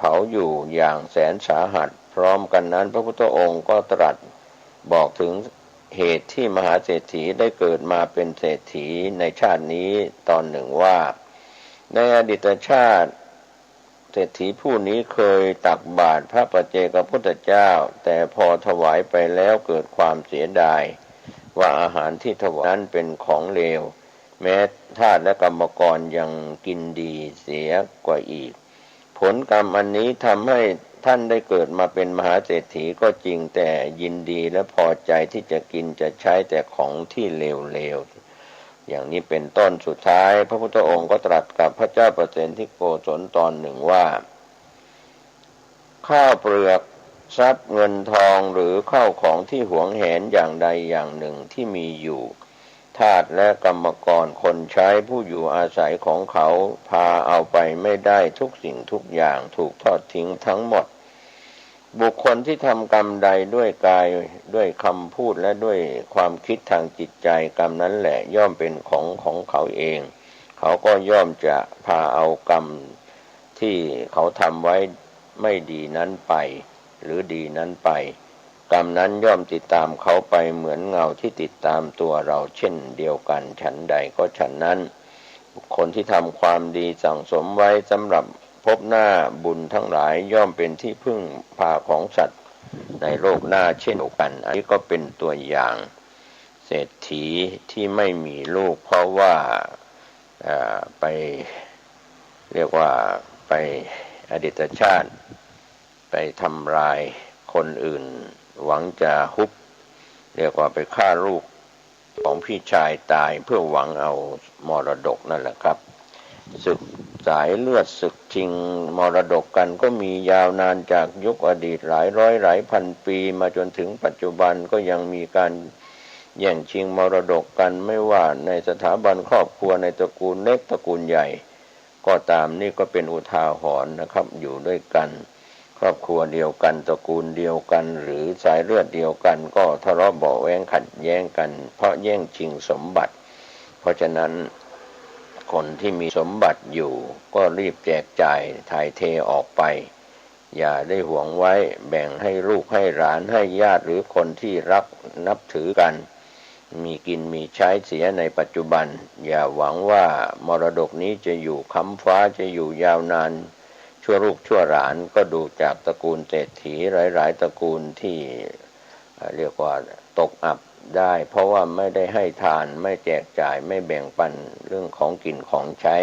ผาอยู่อย่างแสนสาหัสพร้อมกันนั้นพระพุทธองค์ก็ตรัสบอกถึงเหตุที่มหาเศรษฐีได้เกิดมาเป็นเศรษฐีในชาตินี้ตอนหนึ่งว่าในอดีตชาติเศรษฐีผู้นี้เคยตักบาตรพระปัจเจกพุทธเจ้าแต่พอถวายไปแล้วเกิดความเสียดายว่าอาหารที่ถวายนั้นเป็นของเลวแม้ทาสและกรรมกรยังกินดีเสียกว่าอีกผลกรรมอันนี้ทำให้ท่านได้เกิดมาเป็นมหาเศรษฐีก็จริงแต่ยินดีและพอใจที่จะกินจะใช้แต่ของที่เลวๆอย่างนี้เป็นต้นสุดท้ายพระพุทธองค์ก็ตรัสกับพระเจ้าประเสนที่โกศลตอนหนึ่งว่าข้าวเปลือกทรัพย์เงินทองหรือข้าวของที่หวงแหนอย่างใดอย่างหนึ่งที่มีอยู่ทาสและกรรมกรคนใช้ผู้อยู่อาศัยของเขาพาเอาไปไม่ได้ทุกสิ่งทุกอย่างถูกทอดทิ้งทั้งหมดบุคคลที่ทำกรรมใดด้วยกายด้วยคำพูดและด้วยความคิดทางจิตใจกรรมนั้นแหละย่อมเป็นของเขาเองเขาก็ย่อมจะพาเอากรรมที่เขาทำไว้ไม่ดีนั้นไปหรือดีนั้นไปกรรมนั้นย่อมติดตามเขาไปเหมือนเงาที่ติดตามตัวเราเช่นเดียวกันฉันใดก็ฉันนั้นบุคคลที่ทำความดีสั่งสมไว้สำหรับพบหน้าบุญทั้งหลายย่อมเป็นที่พึ่งพาของสัตว์ในโลกหน้าเช่นเดียวกันอันนี้ก็เป็นตัวอย่างเศรษฐีที่ไม่มีลูกเพราะว่าไปเรียกว่าไปอดีตชาติไปทำลายคนอื่นหวังจะฮุบเรียกว่าไปฆ่าลูกของพี่ชายตายเพื่อหวังเอามรดกนั่นแหละครับศึกสายเลือดศึกชิงมรดกกันก็มียาวนานจากยุคอดีตหลายร้อยหลายพันปีมาจนถึงปัจจุบันก็ยังมีการแย่งชิงมรดกกันไม่ว่าในสถาบันครอบครัวในตระกูลเล็กตระกูลใหญ่ก็ตามนี่ก็เป็นอุทาหรณ์นะครับอยู่ด้วยกันครอบครัวเดียวกันตระกูลเดียวกันหรือสายเลือดเดียวกันก็ทะเลาะเบาะแว้งขัดแย้งกันเพราะแย่งชิงสมบัติเพราะฉะนั้นคนที่มีสมบัติอยู่ก็รีบแจกจ่ายถ่ายเทออกไปอย่าได้หวงไว้แบ่งให้ลูกให้หลานให้ญาติหรือคนที่รักนับถือกันมีกินมีใช้เสียในปัจจุบันอย่าหวังว่ามรดกนี้จะอยู่ค้ำฟ้าจะอยู่ยาวนานชั่วลูกชั่วหลานก็ดูจากตระกูลเศรษฐีหลายๆตระกูลที่เรียกว่าตกอับได้เพราะว่าไม่ได้ให้ทานไม่แจกจ่ายไม่แบ่งปันเรื่องของกินของใช้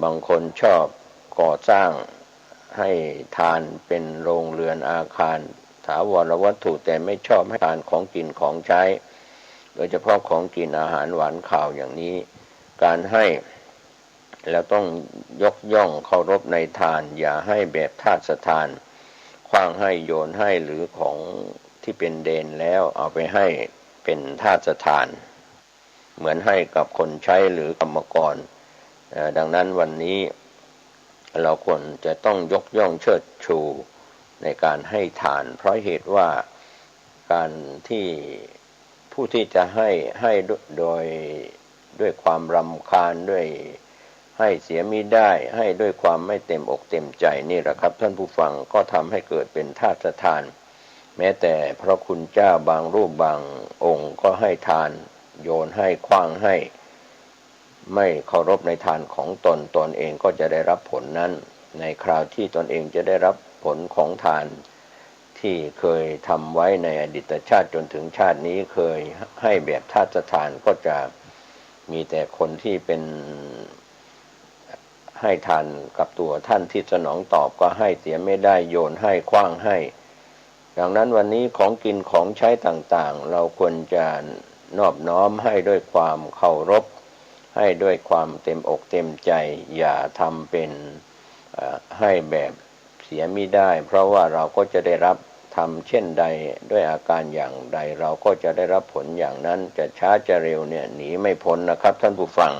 บางคนชอบก่อสร้างให้ทานเป็นโรงเรือนอาคารถาวรวัตถุแต่ไม่ชอบให้ทานของกินของใช้โดยเฉพาะของกินอาหารหวานข้าวอย่างนี้การให้แล้วต้องยกย่องเคารพในทานอย่าให้แบบทาสทานขว้างให้โยนให้หรือของที่เป็นเดนแล้วเอาไปให้เป็นทาสทานเหมือนให้กับคนใช้หรือกรรมกรดังนั้นวันนี้เราควรจะต้องยกย่องเชิดชูในการให้ทานเพราะเหตุว่าการที่ผู้ที่จะให้ด้วยความรำคาญด้วยให้เสียมิได้ให้ด้วยความไม่เต็มอกเต็มใจนี่แหละครับท่านผู้ฟังก็ทำให้เกิดเป็นทาสทานแม้แต่พระคุณเจ้าบางรูปบางองค์ก็ให้ทานโยนให้ขว้างให้ไม่เคารพในทานของตนเองก็จะได้รับผลนั้นในคราวที่ตนเองจะได้รับผลของทานที่เคยทำไว้ในอดีตชาติจนถึงชาตินี้เคยให้แบบทาสทานก็จะมีแต่คนที่เป็นให้ทานกับตัวท่านที่สนองตอบก็ให้เสียไม่ได้โยนให้ขว้างให้ดังนั้นวันนี้ของกินของใช้ต่างๆเราควรจะนอบน้อมให้ด้วยความเคารพให้ด้วยความเต็มอกเต็มใจอย่าทำเป็นให้แบบเสียมิได้เพราะว่าเราก็จะได้รับทำเช่นใดด้วยอาการอย่างใดเราก็จะได้รับผลอย่างนั้นจะช้าจะเร็วเนี่ยหนีไม่พ้นนะครับท่านผู้ฟัง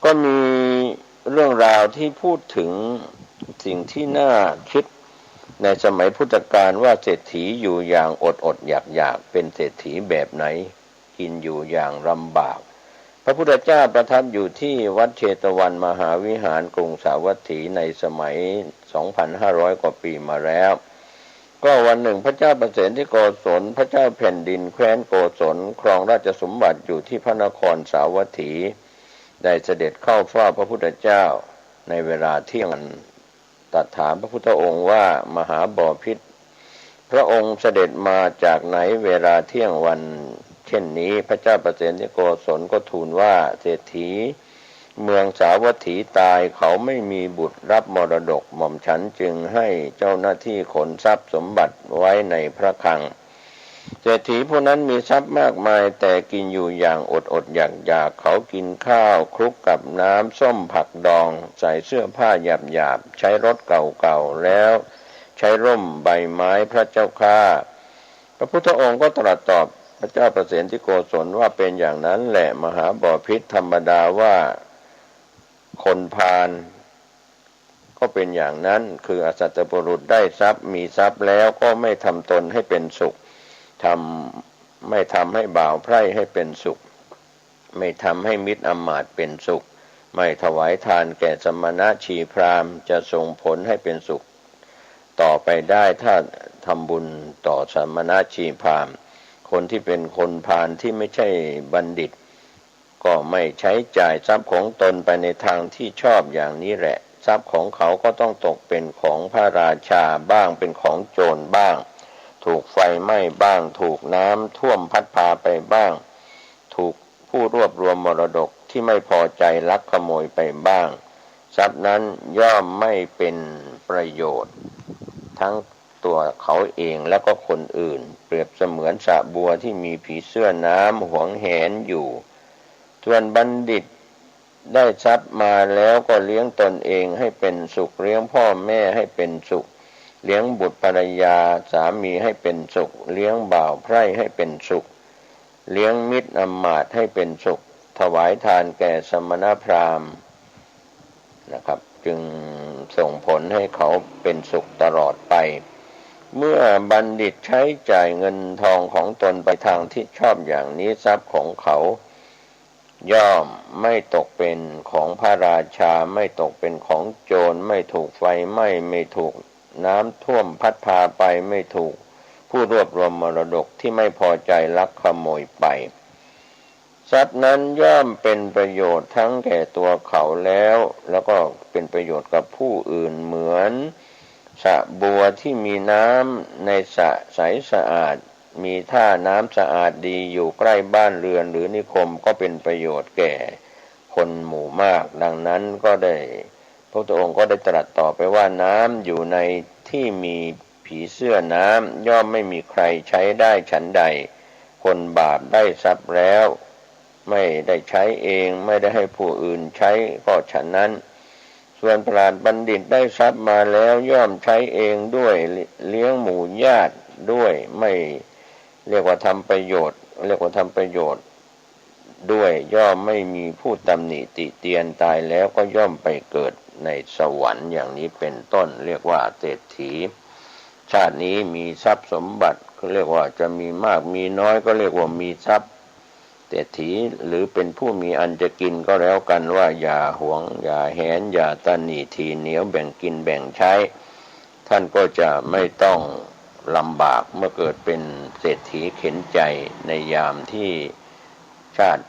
ก็มีเรื่องราวที่พูดถึงสิ่งที่น่าคิดในสมัยพุทธกาลว่าเศรษฐีอยู่อย่างอดอยากเป็นเศรษฐีแบบไหนกินอยู่อย่างลำบากพ ระพุทธเจ้าประทับอยู่ที่วัดเชตวันมหาวิหารกรุงสาวัตถีในสมัย 2,500 กว่าปีมาแล้วก็วันหนึ่งพระเจ้าประเสนที่โกศลพระเจ้าแผ่นดินแคว้นโกศลครองราชสมบัติอยู่ที่พระนครสาวัตถีได้เสด็จเข้าเฝ้าพระพุทธเจ้าในเวลาเที่ยงตรัสถามพระพุทธองค์ว่ามหาบพิตรพระองค์เสด็จมาจากไหนเวลาเที่ยงวันเช่นนี้พระเจ้าประเสนที่โกศลก็ทูลว่าเศรษฐีเมืองสาวัตถีตายเขาไม่มีบุตรรับมรดกหม่อมฉันจึงให้เจ้าหน้าที่ขนทรัพย์สมบัติไว้ในพระคลังเศรษฐีผู้นั้นมีทรัพย์มากมายแต่กินอยู่อย่างอดอยากเขากินข้าวคลุกกับน้ำส้มผักดองใส่เสื้อผ้าหยาบใช้รถเก่าๆแล้วใช้ร่มใบไม้พระเจ้าข้าพระพุทธองค์ก็ตรัสตอบพระเจ้าประเสนที่โกศลว่าเป็นอย่างนั้นแหละมหาบพิตรธรรมดาว่าคนพาลก็เป็นอย่างนั้นคืออสัตตบุรุษได้ทรัพย์มีทรัพย์แล้วก็ไม่ทำตนให้เป็นสุขไม่ทำให้บ่าวไพร่ให้เป็นสุขไม่ทำให้มิตรอมาตย์เป็นสุขไม่ถวายทานแก่สมณะชีพราหมณ์จะส่งผลให้เป็นสุขต่อไปได้ถ้าทำบุญต่อสมณะชีพราหมณ์คนที่เป็นคนพาลที่ไม่ใช่บัณฑิตก็ไม่ใช้จ่ายทรัพย์ของตนไปในทางที่ชอบอย่างนี้แหละทรัพย์ของเขาก็ต้องตกเป็นของพระราชาบ้างเป็นของโจรบ้างถูกไฟไหม้บ้างถูกน้ำท่วมพัดพาไปบ้างถูกผู้รวบรวมมรดกที่ไม่พอใจลักขโมยไปบ้างทรัพย์นั้นย่อมไม่เป็นประโยชน์ทั้งตัวเขาเองและก็คนอื่นเปรียบเสมือนสระบัวที่มีผีเสื้อน้ำหวงแหนอยู่ส่วนบัณฑิตได้ทรัพย์มาแล้วก็เลี้ยงตนเองให้เป็นสุขเลี้ยงพ่อแม่ให้เป็นสุขเลี้ยงบุตรภรรยาสามีให้เป็นสุขเลี้ยงบ่าวไพร่ให้เป็นสุขเลี้ยงมิตรอมาตย์ให้เป็นสุขถวายทานแก่สมณพราหมณ์นะครับจึงส่งผลให้เขาเป็นสุขตลอดไปเมื่อบัณฑิตใช้จ่ายเงินทองของตนไปทางที่ชอบอย่างนี้ทรัพย์ของเขาย่อมไม่ตกเป็นของพระราชาไม่ตกเป็นของโจรไม่ถูกไฟไหม้ไม่ถูกน้ำท่วมพัดพาไปไม่ถูกผู้รวบรวมมรดกที่ไม่พอใจลักขโมยไปทรัพย์นั้นย่อมเป็นประโยชน์ทั้งแก่ตัวเขาแล้วก็เป็นประโยชน์กับผู้อื่นเหมือนสระบัวที่มีน้ำในสระใสสะอาดมีท่าน้ำสะอาดดีอยู่ใกล้บ้านเรือนหรือนิคมก็เป็นประโยชน์แก่คนหมู่มากดังนั้นก็ได้พระพุทธองค์ก็ได้ตรัสต่อไปว่าน้ำอยู่ในที่มีผีเสื้อน้ำย่อมไม่มีใครใช้ได้ฉันใดคนบาปได้ทรัพย์แล้วไม่ได้ใช้เองไม่ได้ให้ผู้อื่นใช้ก็ฉันนั้นส่วนปราชญ์บัณฑิตได้ทรัพย์มาแล้วย่อมใช้เองด้วยเลี้ยงหมู่ญาติด้วยไม่เรียกว่าทำประโยชน์ด้วยย่อมไม่มีผู้ตำหนิติเตียนตายแล้วก็ย่อมไปเกิดในสวรรค์อย่างนี้เป็นต้นเรียกว่าเศรษฐีชาตินี้มีทรัพย์สมบัติก็เรียกว่าจะมีมากมีน้อยก็เรียกว่ามีทรัพย์เศรษฐีหรือเป็นผู้มีอันจะกินก็แล้วกันว่าอย่าหวงอย่าแหนอย่าตนีทีเหนียวแบ่งกินแบ่งใช้ท่านก็จะไม่ต้องลำบากเมื่อเกิดเป็นเศรษฐีเข็นใจในยามที่ชาติ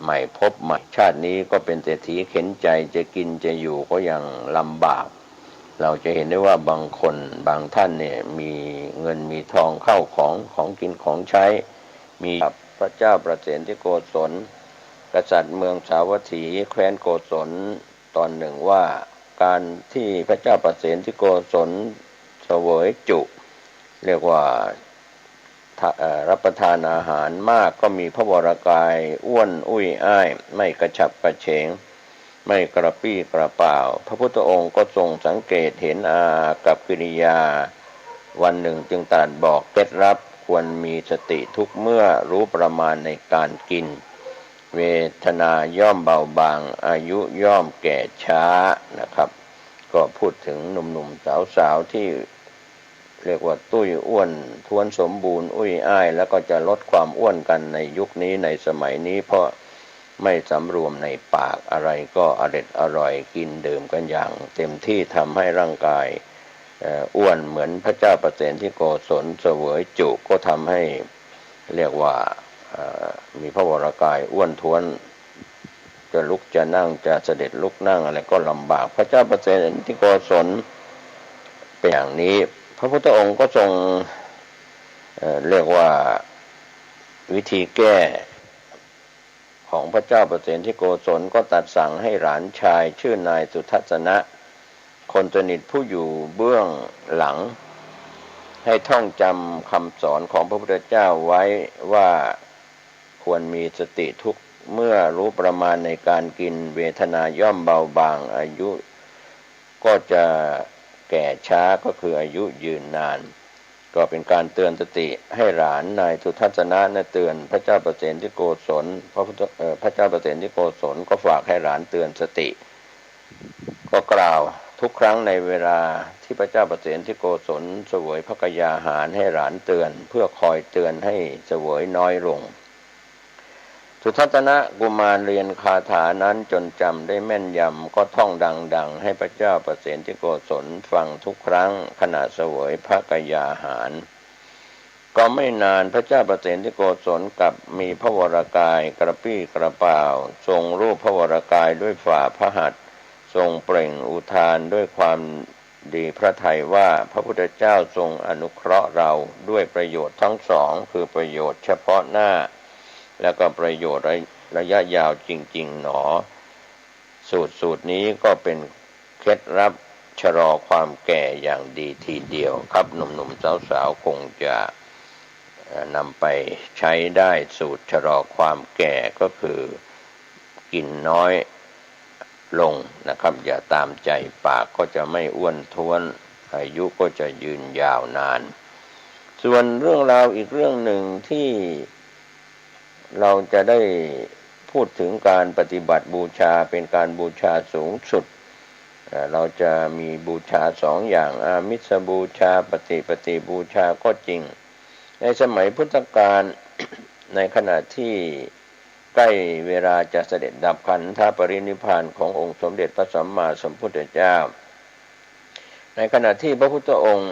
ใหม่พบใหม่ชาตินี้ก็เป็นเศรษฐีเข็นใจจะกินจะอยู่ก็ยังลำบากเราจะเห็นได้ว่าบางคนบางท่านเนี่ยมีเงินมีทองเข้าของกินของใช้มีพระเจ้าประเสนที่โกศลกษัตริย์เมืองสาวัตถีแคว้นโกศลตอนหนึ่งว่าการที่พระเจ้าประเสนที่โกศลเสวยจุเรียกว่ารับประทานอาหารมากก็มีพระวรกายอ้วนอุ้ยอ้ายไม่กระฉับกระเฉงไม่กระปี้กระเป๋าพระพุทธองค์ก็ทรงสังเกตเห็นอากับกิริยาวันหนึ่งจึงตรัสบอกเคล็ดลับควรมีสติทุกเมื่อรู้ประมาณในการกินเวทนาย่อมเบาบางอายุย่อมแก่ช้านะครับก็พูดถึงหนุ่มๆสาวๆที่เรียกว่าตุ้ยอ้วนท้วนสมบูรณ์อุ้ยอ้ายแล้วก็จะลดความอ้วนกันในยุคนี้ในสมัยนี้เพราะ ไม่สำรวมในปากอะไรก็อร่อยกินดื่มกันอย่างเต็มที่ทำให้ร่างกายอ้วนเหมือนพระเจ้าประเสนที่โกศลเสวยจุก็ทำให้เรียกว่ามีพระวรากายอ้วนท้วนจะลุกจะนั่งจะเสด็จลุกนั่งอะไรก็ลำบากพระเจ้าประเสนที่โกศลเป็นอย่างนี้พระพุทธองค์ก็ทรงเรียกว่าวิธีแก้ของพระเจ้าประเสนที่โกศลก็ตรัสสั่งให้หลานชายชื่อนายสุทัศนะคนสนิทผู้อยู่เบื้องหลังให้ท่องจำคำสอนของพระพุทธเจ้าไว้ว่าควรมีสติทุกเมื่อรู้ประมาณในการกินเวทนาย่อมเบาบางอายุก็จะแก่ช้าก็คืออายุยืนนานก็เป็นการเตือนสติให้หลานนายสุทัศนะเตือนพระเจ้าประเสนที่โกศลพระเจ้าประเสนที่โกศลก็ฝากให้หลานเตือนสติก็กล่าวทุกครั้งในเวลาที่พระเจ้าประเสนที่โกศลเสวยพระกยาหารให้หลานเตือนเพื่อคอยเตือนให้เสวยน้อยลงสุทัศนะกุมารเรียนคาถานั้นจนจำได้แม่นยำก็ท่องดังๆให้พระเจ้าประเสนที่โกศลฟังทุกครั้งขณะเสวยพระกยาหารก็ไม่นานพระเจ้าประเสนที่โกศลกับมีพระวรากายกระปี้กระเป๋าทรงรูปพระวรากายด้วยฝ่าพระหัตถ์ทรงเปล่งอุทานด้วยความดีพระทัยว่าพระพุทธเจ้าทรงอนุเคราะห์เราด้วยประโยชน์ทั้งสองคือประโยชน์เฉพาะหน้าแล้วก็ประโยชน์ระยะยาวจริงๆหนอสูตรนี้ก็เป็นเคล็ดลับชะลอความแก่อย่างดีทีเดียวครับหนุ่มๆสาวๆคงจะนำไปใช้ได้สูตรชะลอความแก่ก็คือกินน้อยลงนะครับอย่าตามใจปากก็จะไม่อ้วนท้วนอายุก็จะยืนยาวนานส่วนเรื่องราวอีกเรื่องหนึ่งที่เราจะได้พูดถึงการปฏิบัติบูชาเป็นการบูชาสูงสุดเราจะมีบูชาสองอย่างอามิสบูชาปฏิบูชาก็จริงในสมัยพุทธกาล ในขณะที่ใกล้เวลาจะเสด็จดับขันธปรินิพพานขององค์สมเด็จพระสัมมาสัมพุทธเจ้าในขณะที่พระพุทธองค์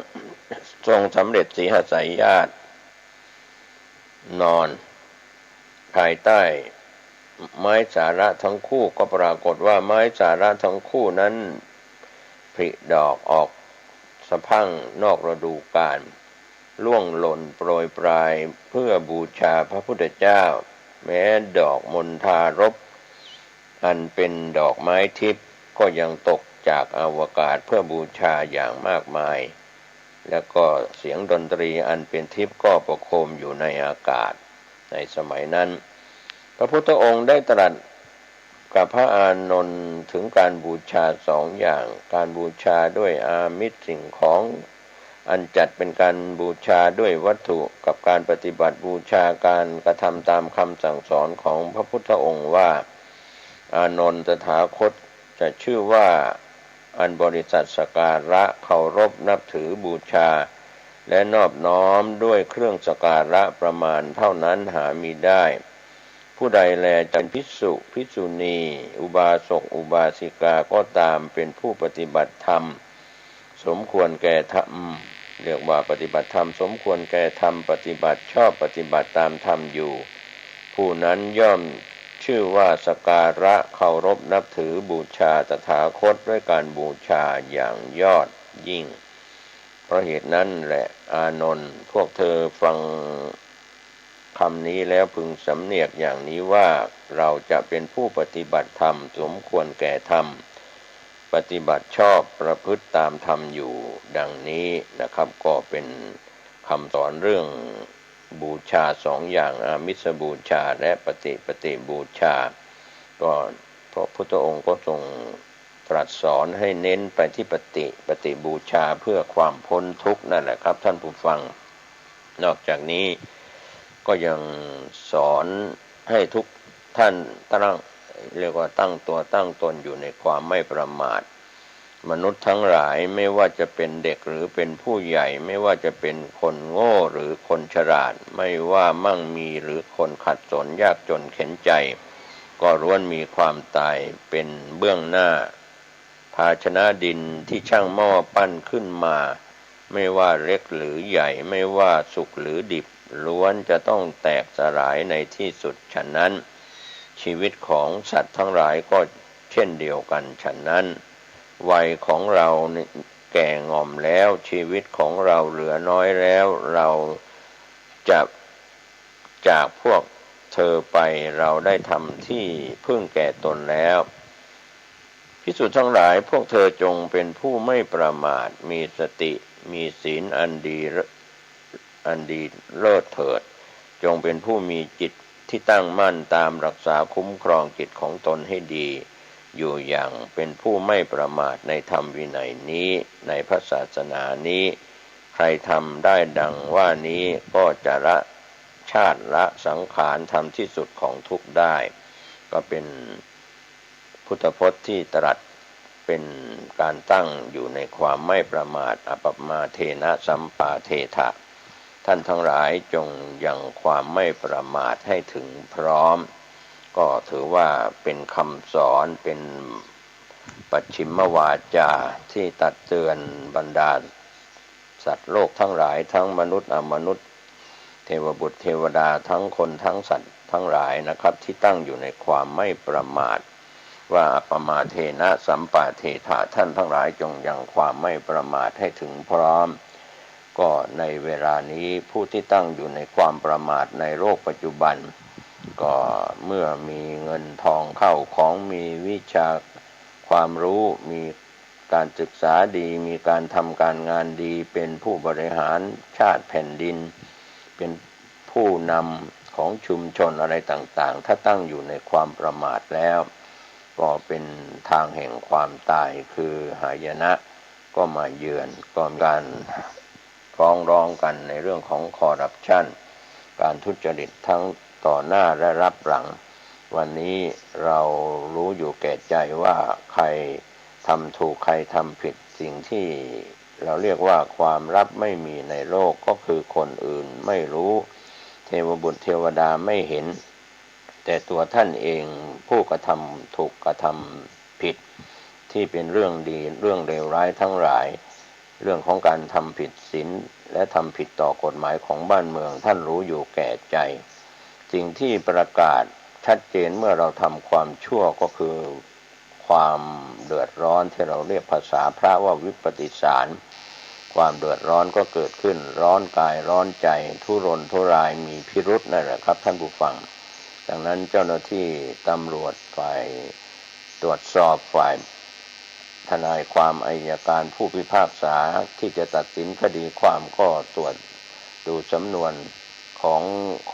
ทรงสำเร็จสีหสายญาตินอนภายใต้ไม้สาระทั้งคู่ก็ปรากฏว่าไม้สาระทั้งคู่นั้นผลิดอกออกสะพรั่งนอกฤดูกาลร่วงหล่นโปรยปลายเพื่อบูชาพระพุทธเจ้าแม้ดอกมณฑารพอันเป็นดอกไม้ทิพย์ก็ยังตกจากอวกาศเพื่อบูชาอย่างมากมายแล้วก็เสียงดนตรีอันเป็นทิพย์ก็ประโคมอยู่ในอากาศในสมัยนั้นพระพุทธองค์ได้ตรัสกับพระอานนท์ถึงการบูชาสองอย่างการบูชาด้วยอามิสสิ่งของอันจัดเป็นการบูชาด้วยวัตถุกับการปฏิบัติบูชาการกระทำตามคำสั่งสอนของพระพุทธองค์ว่าอานนท์ตถาคตจะชื่อว่าอันบริษัทสักการะเคารพนับถือบูชาและนอบน้อมด้วยเครื่องสักการะประมาณเท่านั้นหามิได้ผู้ใดแลจะภิกษุภิกษุณีอุบาสกอุบาสิกาก็ตามเป็นผู้ปฏิบัติธรรมสมควรแก่ธรรมเรียกว่าปฏิบัติธรรมสมควรแก่ธรรมปฏิบัติชอบปฏิบัติตามธรรมอยู่ผู้นั้นย่อมชื่อว่าสักการะเคารพนับถือบูชาตถาคตด้วยการบูชาอย่างยอดยิ่งเพราะเหตุนั้นแหละอานนท์พวกเธอฟังคำนี้แล้วพึงสำเนียกอย่างนี้ว่าเราจะเป็นผู้ปฏิบัติธรรมสมควรแก่ธรรมปฏิบัติชอบประพฤติตามธรรมอยู่ดังนี้นะครับก็เป็นคำสอนเรื่องบูชาสองอย่างอามิสบูชาและปฏิบูชาก็พระพุทธองค์ก็ทรงตรัสสอนให้เน้นไปที่ปฏิบูชาเพื่อความพ้นทุกข์นั่นแหละครับท่านผู้ฟังนอกจากนี้ก็ยังสอนให้ทุกท่านเรียกว่าตั้งตัวตั้งตนอยู่ในความไม่ประมาทมนุษย์ทั้งหลายไม่ว่าจะเป็นเด็กหรือเป็นผู้ใหญ่ไม่ว่าจะเป็นคนโง่หรือคนฉลาดไม่ว่ามั่งมีหรือคนขัดสนยากจนเข็ญใจ ก็ล้วนมีความตายเป็นเบื้องหน้าภาชนะดินที่ช่างหม้อปั้นขึ้นมาไม่ว่าเล็กหรือใหญ่ไม่ว่าสุกหรือดิบล้วนจะต้องแตกสลายในที่สุดฉะนั้นชีวิตของสัตว์ทั้งหลายก็เช่นเดียวกันฉะนั้นวัยของเราแก่ง่อมแล้วชีวิตของเราเหลือน้อยแล้วเราจะจากพวกเธอไปเราได้ทำที่พึ่งแก่ตนแล้วภิกษุทั้งหลายพวกเธอจงเป็นผู้ไม่ประมาทมีสติมีศีลอันดีเลิศเถิดจงเป็นผู้มีจิตที่ตั้งมั่นตามรักษาคุ้มครองจิตของตนให้ดีอยู่อย่างเป็นผู้ไม่ประมาทในธรรมวินัยนี้ในพระศาสนานี้ใครทำได้ดังว่านี้ก็จะละชาติละสังขารทำที่สุดของทุกข์ได้ก็เป็นพุทธพจน์ที่ตรัสเป็นการตั้งอยู่ในความไม่ประมาทอปมาเทนะสัมปาเทถะท่านทั้งหลายจงยังความไม่ประมาทให้ถึงพร้อมก็ถือว่าเป็นคำสอนเป็นปัจฉิมวาจาที่ตักเตือนบรรดาสัตว์โลกทั้งหลายทั้งมนุษย์อมนุษย์เทวบุตรเทวดาทั้งคนทั้งสัตว์ทั้งหลายนะครับที่ตั้งอยู่ในความไม่ประมาทว่าอัปปมาเทนะสัมปาเทถะท่านทั้งหลายจงยังความไม่ประมาทให้ถึงพร้อมก็ในเวลานี้ผู้ที่ตั้งอยู่ในความประมาทในโลกปัจจุบันก็เมื่อมีเงินทองเข้าของมีวิชาความรู้มีการศึกษาดีมีการทำการงานดีเป็นผู้บริหารชาติแผ่นดินเป็นผู้นำของชุมชนอะไรต่างๆถ้าตั้งอยู่ในความประมาทแล้วก็เป็นทางแห่งความตายคือหายนะก็มาเยือนก็มีการฟ้องร้องกันในเรื่องของคอร์รัปชันการทุจริตทั้งต่อหน้าและรับหลังวันนี้เรารู้อยู่แก่ใจว่าใครทำถูกใครทำผิดสิ่งที่เราเรียกว่าความลับไม่มีในโลกก็คือคนอื่นไม่รู้เทวบุตรเทวดาไม่เห็นแต่ตัวท่านเองผู้กระทำถูกกระทำผิดที่เป็นเรื่องดีเรื่องเลวร้ายทั้งหลายเรื่องของการทำผิดศีลและทำผิดต่อกฎหมายของบ้านเมืองท่านรู้อยู่แก่ใจสิ่งที่ประกาศชัดเจนเมื่อเราทำความชั่วก็คือความเดือดร้อนที่เราเรียกภาษาพระว่าวิปฏิสารความเดือดร้อนก็เกิดขึ้นร้อนกายร้อนใจทุรนทุรายมีพิรุธนั่นแหละครับท่านผู้ฟังดังนั้นเจ้าหน้าที่ตำรวจฝ่ายตรวจสอบฝ่ายทนายความอัยการผู้พิพากษาที่จะตัดสินคดีความก็ตรวจดูสำนวนของ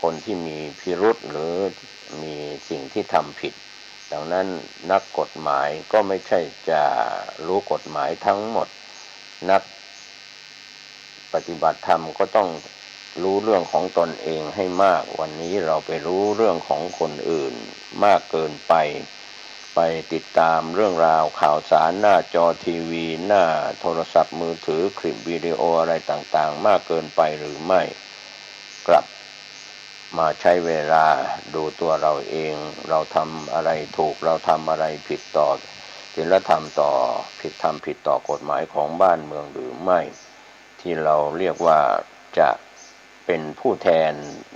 คนที่มีพิรุธหรือมีสิ่งที่ทำผิดดังนั้นนักกฎหมายก็ไม่ใช่จะรู้กฎหมายทั้งหมดนักปฏิบัติธรรมก็ต้องรู้เรื่องของตนเองให้มากวันนี้เราไปรู้เรื่องของคนอื่นมากเกินไปติดตามเรื่องราวข่าวสารหน้าจอทีวีหน้าโทรศัพท์มือถือคลิปวิดีโออะไรต่างๆมากเกินไปหรือไม่กลับมาใช้เวลาดูตัวเราเองเราทำอะไรถูกเราทำอะไรผิดต่อศีลธรรมต่อผิดต่อกฎหมายของบ้านเมืองหรือไม่ที่เราเรียกว่าจะเป็นผู้แทน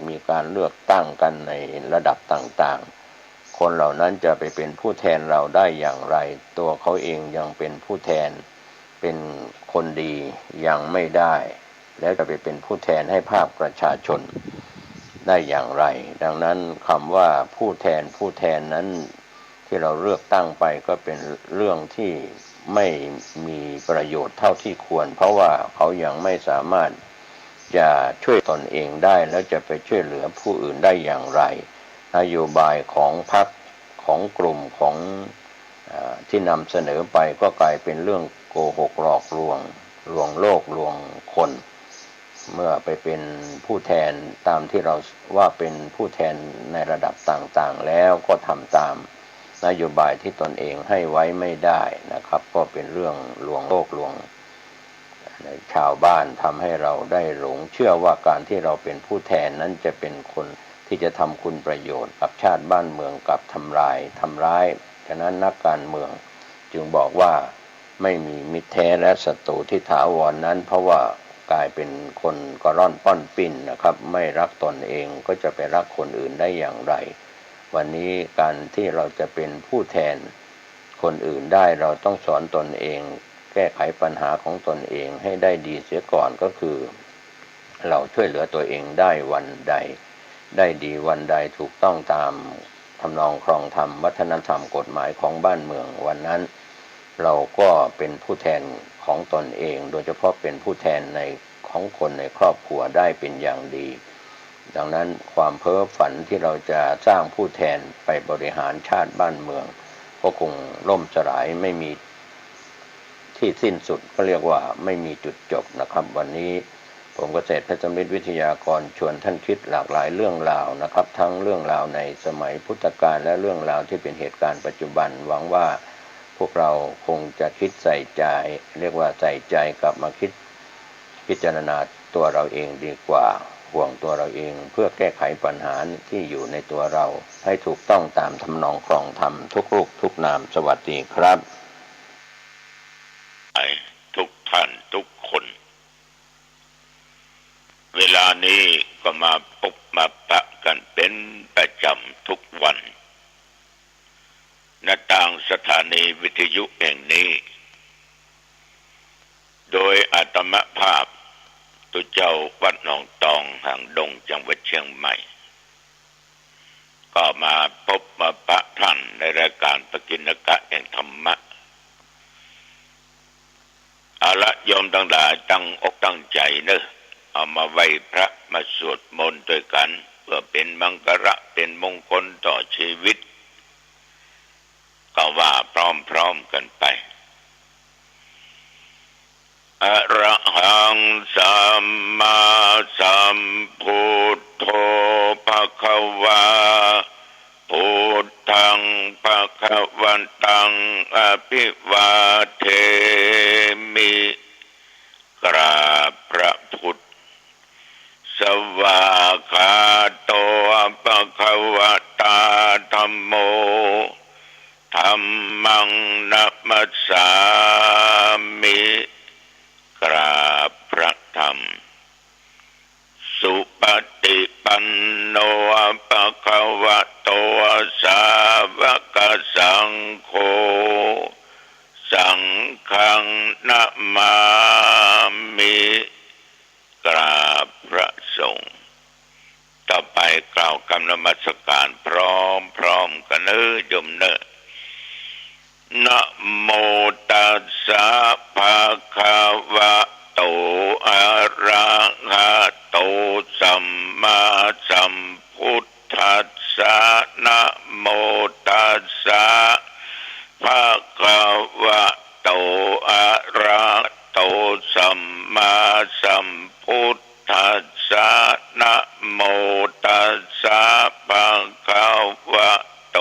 มีการเลือกตั้งกันในระดับต่างๆคนเหล่านั้นจะไปเป็นผู้แทนเราได้อย่างไรตัวเขาเองยังเป็นผู้แทนเป็นคนดียังไม่ได้แล้วจะไปเป็นผู้แทนให้ภาคประชาชนได้อย่างไรดังนั้นคำว่าผู้แทนนั้นที่เราเลือกตั้งไปก็เป็นเรื่องที่ไม่มีประโยชน์เท่าที่ควรเพราะว่าเขายังไม่สามารถจะช่วยตนเองได้แล้วจะไปช่วยเหลือผู้อื่นได้อย่างไรนโยบายของพรรคของกลุ่มของที่นำเสนอไปก็กลายเป็นเรื่องโกหกหลอกลวงโลกลวงคนเมื่อไปเป็นผู้แทนตามที่เราว่าเป็นผู้แทนในระดับต่างๆแล้วก็ทำตามนโยบายที่ตนเองให้ไว้ไม่ได้นะครับก็เป็นเรื่องลวงโลกลวงชาวบ้านทำให้เราได้หลงเชื่อว่าการที่เราเป็นผู้แทนนั้นจะเป็นคน ที่จะทำคุณประโยชน์กับชาติบ้านเมืองกับทำร้ายฉะนั้นนักการเมืองจึงบอกว่าไม่มีมิตรแท้และศัตรูที่ถาวรนั้นเพราะว่ากลายเป็นคนกระร่อนป้อนปิ้นนะครับไม่รักตนเองก็จะไปรักคนอื่นได้อย่างไรวันนี้การที่เราจะเป็นผู้แทนคนอื่นได้เราต้องสอนตนเองแก้ไขปัญหาของตนเองให้ได้ดีเสียก่อนก็คือเราช่วยเหลือตัวเองได้วันใดได้ดีวันใดถูกต้องตามทำนองครองธรรมวัฒนธรรมกฎหมายของบ้านเมืองวันนั้นเราก็เป็นผู้แทนของตนเองโดยเฉพาะเป็นผู้แทนในของคนในครอบครัวได้เป็นอย่างดีดังนั้นความเพ้อฝันที่เราจะสร้างผู้แทนไปบริหารชาติบ้านเมืองก็คงล่มสลายไม่มีที่สิ้นสุดก็เรียกว่าไม่มีจุดจบนะครับวันนี้ผมเกษตรเพชรมิตรวิทยากรชวนท่านคิดหลากหลายเรื่องราวนะครับทั้งเรื่องราวในสมัยพุทธกาลและเรื่องราวที่เป็นเหตุการณ์ปัจจุบันหวังว่าพวกเราคงจะคิดใส่ใจเรียกว่าใส่ใจกลับมาคิดพิจารณาตัวเราเองดีกว่าห่วงตัวเราเองเพื่อแก้ไขปัญหาที่อยู่ในตัวเราให้ถูกต้องตามทำนองครองธรรมทุกรูปทุกนามสวัสดีครับทุกท่านทุกคนเวลานี้ก็มาพบมาปะกันเป็นประจำทุกวันณทางสถานีวิทยุแห่งนี้โดยอาตมภาพตุเจ้าวัดหนองตองหางดงจังหวัดเชียงใหม่ก็มาพบมาปะท่านในรายการปกิณกะแห่งธรรมะเอาละโยมทั้งหลายตั้งอกตั้งใจเนอะเอามาไหว้พระมาสวดมนต์ด้วยกันเพื่อเป็นมังคละเป็นมงคลต่อชีวิตก็ว่าพร้อมๆกันไปอะระหังสัมมาสัมพุทโธภควาพุทธังภควันตังอภิวาเทมิกราบพระพุทธสวากขาโตภควตาธัมโมธัมมังนัมมัสสามิกราบพระธรรมสุปฏิปันโนภควโตสาวกสังโฆสังฆังนะมามิกราบพระสงฆ์ต่อไปกล่าวคำนมัสการพร้อมกันเนอะโยมเนอะนะโมตัสสะภะคะวะโตอะระหะโตสัมมาสัมพุทธัสสะนะโมตัสสะภะคะวะโตอะระหะโตสัมมาสัมพุทธัสสะนะโมตัสสะภะคะวะโต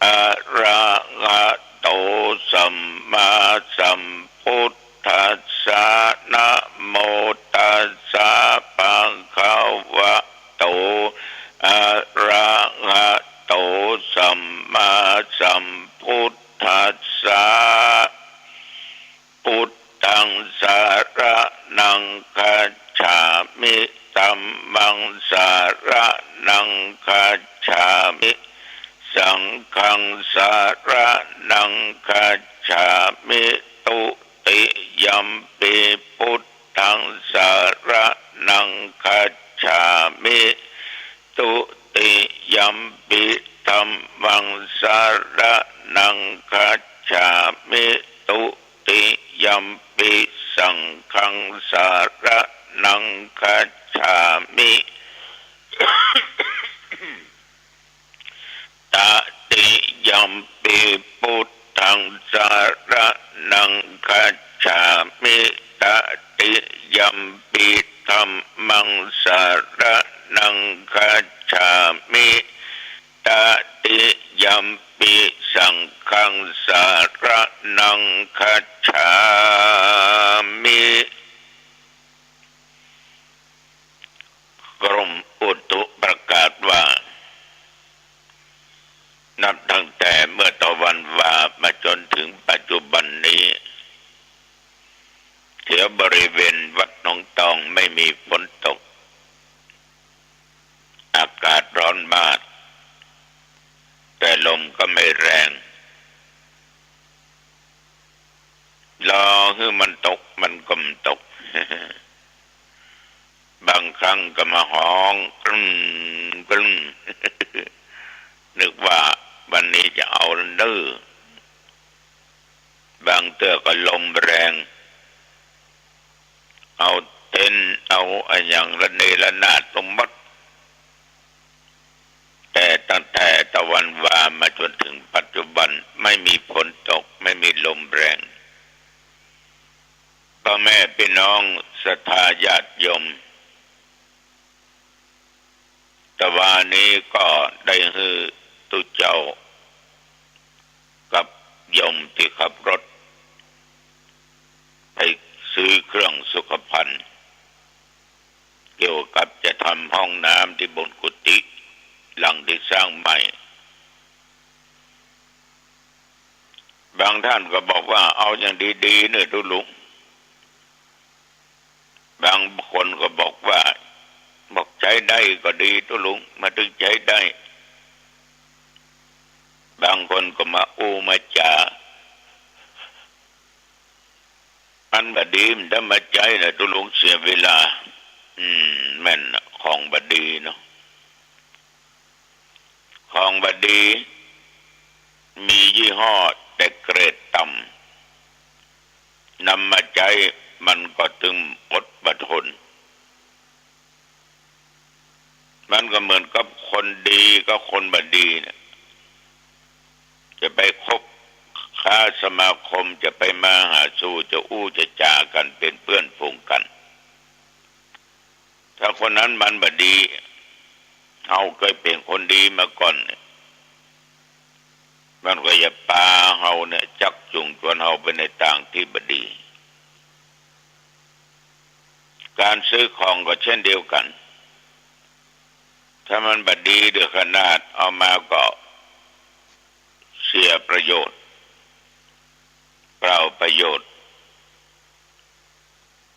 อะระหะโตสัมมาสัมพุทธัสสะนะโมตัสสะภะคะวะโตอะระหะโตสัมมาสัมพุทธัสสะพุทธังสารนังคัจฉามิธัมมังสารนังคัจฉามิสังฆังสารนังคัจฉามิตุติยัมปิพุทธังสารนังคัจฉามิตุติยัมปิธัมมังสารนังคัจฉามิตุติยัมปิสังฆังสารนังคัจฉามิตติยัมปิพุทธังสารนังคัจฉามิตติยัมปิธัมมังสารนังคัจฉามิตติยัมปิสังฆังสารนังคัจฉามิกรมอุตุประกาศ วัดหนองตองไม่มีฝนตกอากาศร้อนมากแต่ลมก็ไม่แรงรอให้มันตกมันก็ไม่ตก บางครั้งก็มาฮ้องกรึ้งกรึ้ง นึกว่าวันนี้จะเอาเด้อบางเตื้อก็ลมแรงเอาเต็นเอาอย่างระเนระนาดลงมัดแต่ตั้งแต่ตะวันวามาจนถึงปัจจุบันไม่มีฝนตกไม่มีลมแรงพ่อแม่พี่น้องศรัทธาญาติโยมตะวันนี้ก็ได้ฮือตุเจ้ากับโยมที่ขับรถไปซื้อเครื่องสุขภัณฑ์เกี่ยวกับจะทำห้องน้ำที่บนกุฏิหลังที่สร้างใหม่บางท่านก็บอกว่าเอาอย่างดีๆเนี่ยทุลุงบางคนก็บอกว่าบอกใจได้ก็ดีทุลุงมาถึงใจได้บางคนก็มามาจ่าอันบดีมถ้ามาใจนะทุลุงเสียเวลาแม่นของบดีเนาะของบดีมียี่ห้อแต่เกรดต่ำนำมาใช้มันก็ตึงอดบทนมันก็เหมือนกับคนดีก็คนบดีเนี่ยจะไปคบค้าสมาคมจะไปมาหาสู่จะจะจากันเป็นเพื่อนฝูงกันถ้าคนนั้นมันบดีเขาเคยเป็นคนดีมาก่อนมันก็อย่าปาเฮาเนี่ยจักจุงชวนเฮาไปในทางที่บดีการซื้อของก็เช่นเดียวกันถ้ามันบดีเดือขนาดเอามาก็เสียประโยชน์เปล่าประโยชน์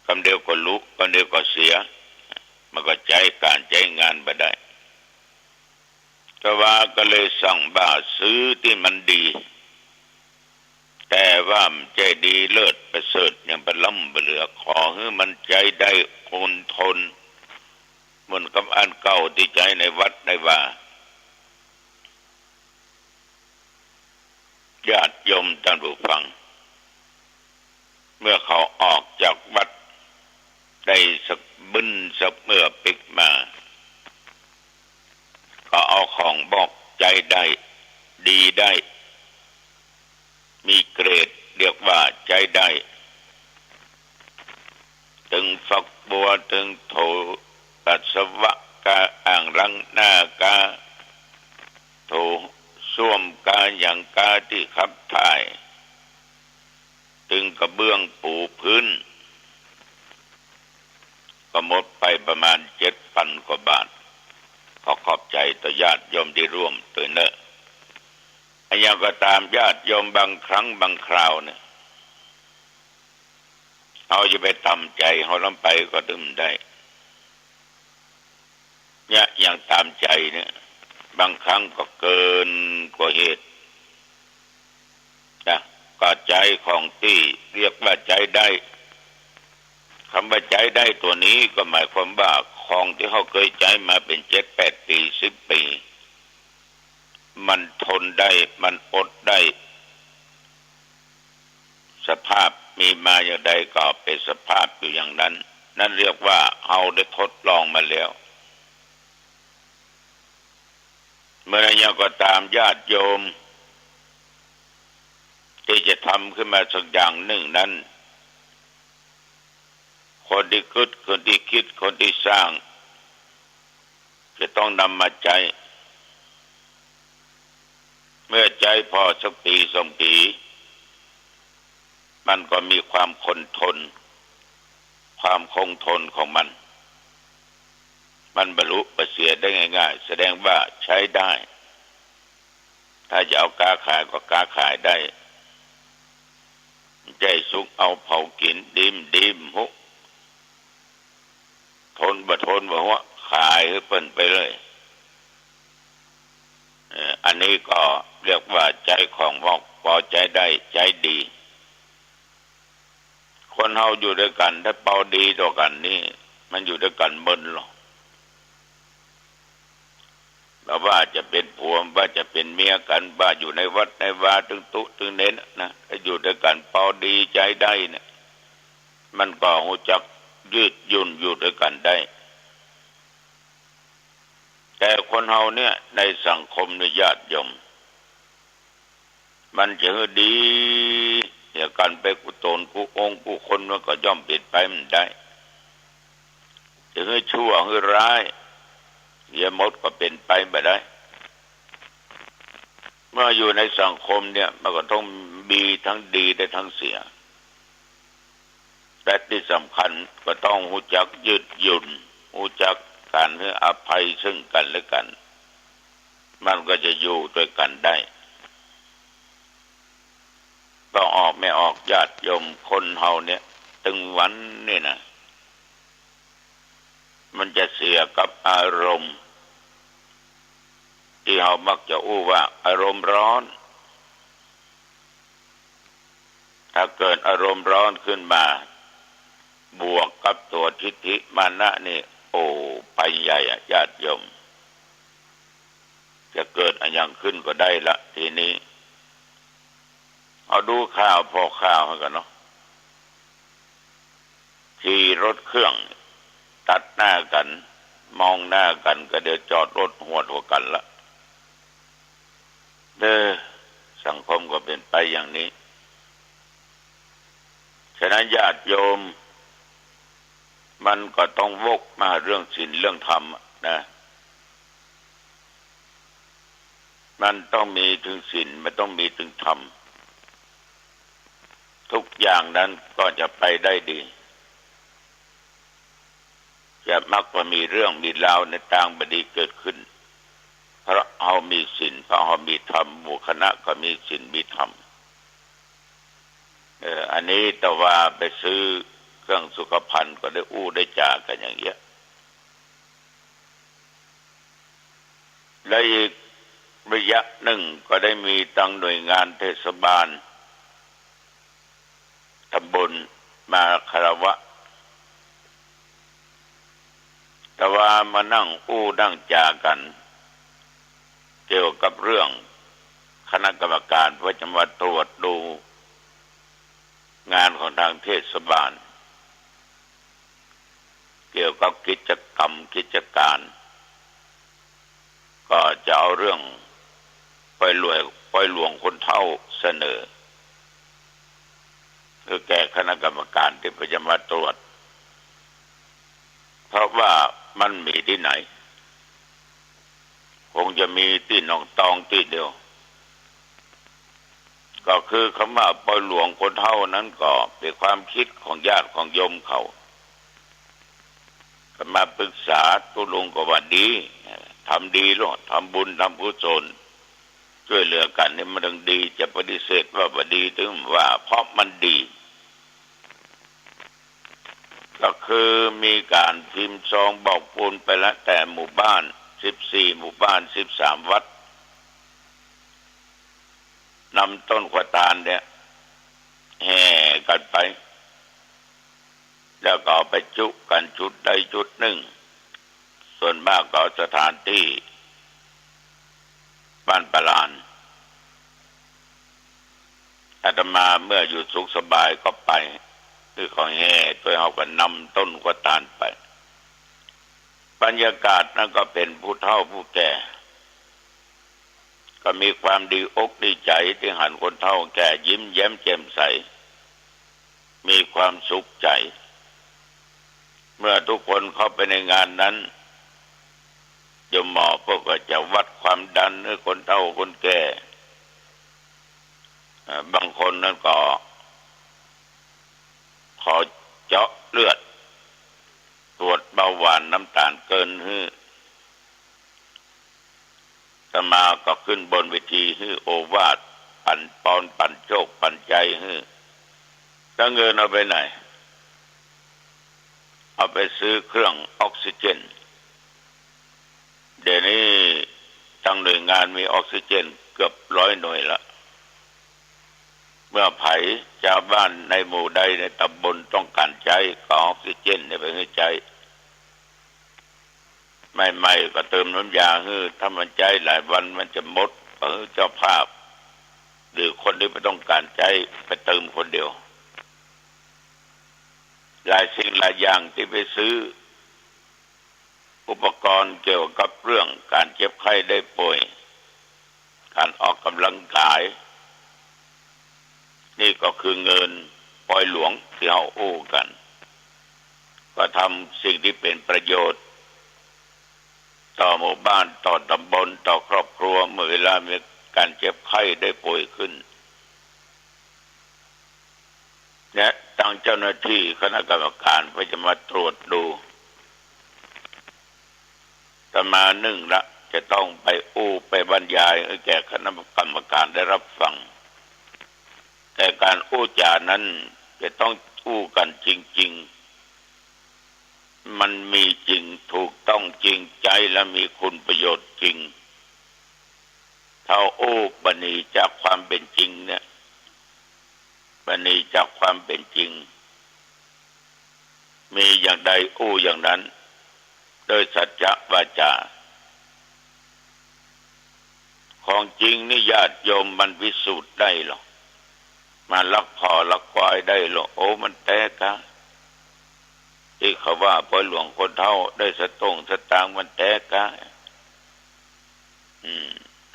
คำเดียวก็ลุกคำเดียวก็เสียมันก็ใจการใจงานไปได้แต่ว่าก็เลยสั่งบ่าซื้อที่มันดีแต่ว่ามันใจดีเลิศประเสริฐอย่างประล้ำเหลือขอให้มันใจได้คนทนเหมือนกับอันเก่าที่ใจในวัดในว่าญาติโยมท่านผู้ฟังเมื่อเขาออกจากวัดได้สักบึ้นสักเมื่อปิกมาก็เอาของบอกใจได้ดีได้มีเกรดเรียกว่าใจได้ถึงฝักบัวถึงโถปัสสาวะกาอ่างล้างหน้ากาโถส้วมกาอย่างกาที่ขับถ่ายถึงกระเบื้องปูพื้นก็หมดไปประมาณ 7,000 กว่าบาทขอขอบใจต่อญาติโยมที่ร่วมตัวเนอะอันยังก็ตามญาติโยมบางครั้งบางคราวเนี่ยเอาจะไปทำใจเขาล้ำไปก็ดื่มได้เนี่ยอย่างตามใจเนี่ยบางครั้งก็เกินกว่าเหตุนะก็ใจของที่เรียกว่าใจได้คำว่าใจได้ตัวนี้ก็หมายความว่าของที่เขาเคยใจมาเป็น 7-8 ปี 10 ปีมันทนได้มันอดได้สภาพมีมาอย่างใดก็เป็นสภาพอยู่อย่างนั้นนั่นเรียกว่าเอาได้ทดลองมาแล้วเมื่อไรก็ตามญาติโยมที่จะทำขึ้นมาสักอย่างหนึ่งนั้นคนที่คิดคนที่คิดคนที่สร้างจะต้องนำมาใจเมื่อใจพอสักปีสองปีมันก็มีความคงทนความคงทนของมันบรรลุประเสียได้ง่ายๆแสดงว่าใช้ได้ถ้าจะเอาค้าขายก็ค้าขายได้ใจสุกเอาเผากินดิมหุ บ่ทนบ่ว่าขายให้เปิ้นไปเลยอันนี้ก็เรียกว่าใจของบอกพอใจได้ใจดีคนเฮาอยู่ด้วยกันถ้าเป่าดีต่อกันนี่มันอยู่ด้วยกันเบิ่นหรอกว่าจะเป็นผัวว่าจะเป็นเมียกันว่าอยู่ในวัดในวาถึงตุถึงเน้นนะถ้าอยู่ด้วยกันเป่าดีใจได้เนี่ยมันก็รู้จักยืดหยุ่นอยู่ด้วยกันได้แต่คนเฮาเนี่ยในสังคมในญาติโยมมันจะดีอย่ากันไปกุตนกุองกุคนมันก็ย่อมเปลี่ยนไปมันได้จะให้ชั่วให้ร้ายอย่าหมดก็เป็นไปไม่ได้เมื่ออยู่ในสังคมเนี่ยมันก็ต้องมีทั้งดีและทั้งเสียแต่ที่สำคัญก็ต้องรู้จักยืดหยุ่นรู้จักการให้อภัยซึ่งกันและกันมันก็จะอยู่ด้วยกันได้ต้องออกไม่ออกญาติโยมคนเฮาเนี่ยตึงวันนี่นะมันจะเสียกับอารมณ์ที่เฮามักจะอู้ว่าอารมณ์ร้อนถ้าเกิดอารมณ์ร้อนขึ้นมาบวกกับตัวทิฏฐิมานะนี่โอ้ไปใหญ่ญาติโยมจะเกิดอะไรอย่างขึ้นก็ได้ละทีนี้เอาดูข่าวพอข่าวกันเนาะขี่รถเครื่องตัดหน้ากันมองหน้ากันก็เดี๋ยวจอดรถหวดหัวกันละสังคมก็เป็นไปอย่างนี้ฉะนั้นญาติโยมมันก็ต้องวกมาเรื่องศีลเรื่องธรรมนะมันต้องมีถึงศีลมันต้องมีถึงธรรมทุกอย่างนั้นก็จะไปได้ดีจะมักว่ามีเรื่องมีราวในทางบดีเกิดขึ้นเพราะเอามีศีลเพราะเอามีธรรมหมู่คณะก็มีศีลมีธรรมอันนี้แต่ว่าไปซื้อเครื่องสุขภัณฑ์ก็ได้อู้ได้จากันอย่างเงี้ยและอีกระยะหนึ่งก็ได้มีตั้งหน่วยงานเทศบาลตำบลมาคารวะแต่ว่ามานั่งอู้นั่งจากันเกี่ยวกับเรื่องคณะกรรมการเพื่อจะมาตรวจดูงานของทางเทศบาลเกี่ยวกับกิจกรรมกิจการก็จะเอาเรื่องปล่อยหลวงคนเฒ่าเสนอคือแก่คณะกรรมการที่จะมาตรวจเพราะว่ามันมีที่ไหนคงจะมีที่หนองตองที่เดียวก็คือคำว่าปล่อยหลวงคนเฒ่านั้นก็เป็นความคิดของญาติของโยมเขาก็มาปรึกษาตุลุงก็ว่าดีทำดีหรอทำบุญทำกุศลช่วยเหลือกันนี่มันถึงดีจะปฏิเสธว่าบ่ดีถึงว่าเพราะมันดีก็คือมีการพิมพ์ซองบอกบุญไปแล้วแต่หมู่บ้าน14หมู่บ้าน13วัดนำต้นกระตาลเนี่ยแห่กันไปแล้วก็ไปจุกันจุดใดจุดหนึ่งส่วนมากก็สถานที่บ้านปลานอาตมาเมื่ออยู่สุขสบายก็ไปคือของแห่ตัวเอาก็นำต้นกระตาลไปบรรยากาศนั้นก็เป็นผู้เฒ่าผู้แก่ก็มีความดีอกดีใจที่หันคนเฒ่าแก่ยิ้มแย้มแจ่มใสมีความสุขใจเมื่อทุกคนเข้าไปในงานนั้นโยมหมอก็จะวัดความดันให้คนเฒ่าคนแก่บางคนนั้นก็ขอเจาะเลือดตรวจเบาหวานน้ำตาลเกินอาตมาก็ขึ้นบนเวทีฮือโอวาทปั่นปอนปั่นโชคปั่นใจฮือแล้วเงินเอาไปไหนเอา เอาไปซื้อเครื่องออกซิเจนเดี๋ยวนี้ทางหน่วยงานมีออกซิเจนเกือบ100 หน่วยละเมื่อไผชาวบ้านในหมู่ใดในตำบลต้องการใช้ก็ออกซิเจนเนี่ยไปให้ใช้ไม่ก็เติมน้ำยาถ้ามันใช้หลายวันมันจะหมดเจ้าภาพหรือคนที่ไม่ต้องการใช้ไปเติมคนเดียวหลายสิ่งหลายอย่างที่ไปซื้ออุปกรณ์เกี่ยวกับเรื่องการเจ็บไข้ได้ป่วยการออกกำลังกายนี่ก็คือเงินปล่อยหลวงที่เราโอ้กันก็ทำสิ่งที่เป็นประโยชน์ต่อหมู่บ้านต่อตำบลต่อครอบครัวเมื่อเวลามีการเจ็บไข้ได้ป่วยขึ้นและตั้งเจ้าหน้าที่คณะกรรมการเพื่อจะมาตรวจดูต่อมาละจะต้องไปไปบรรยายให้แก่คณะกรรมการได้รับฟังแต่การจานั้นจะต้องกันจริงๆมันมีจริงถูกต้องจริงใจและมีคุณประโยชน์จริงเท่าบันนี้จากความเป็นจริงเนี่ยบันนี้จากความเป็นจริงมีอย่างใดอย่างนั้นโดยสัจจะวาจาของจริงนี่ญาติโยมมันพิสูจน์ได้หรอกมาลักพอลักควายได้หรอกมันแตกะที่เขาว่าปล่อยหลวงคนเฒ่าได้สตางค์มันแตกะ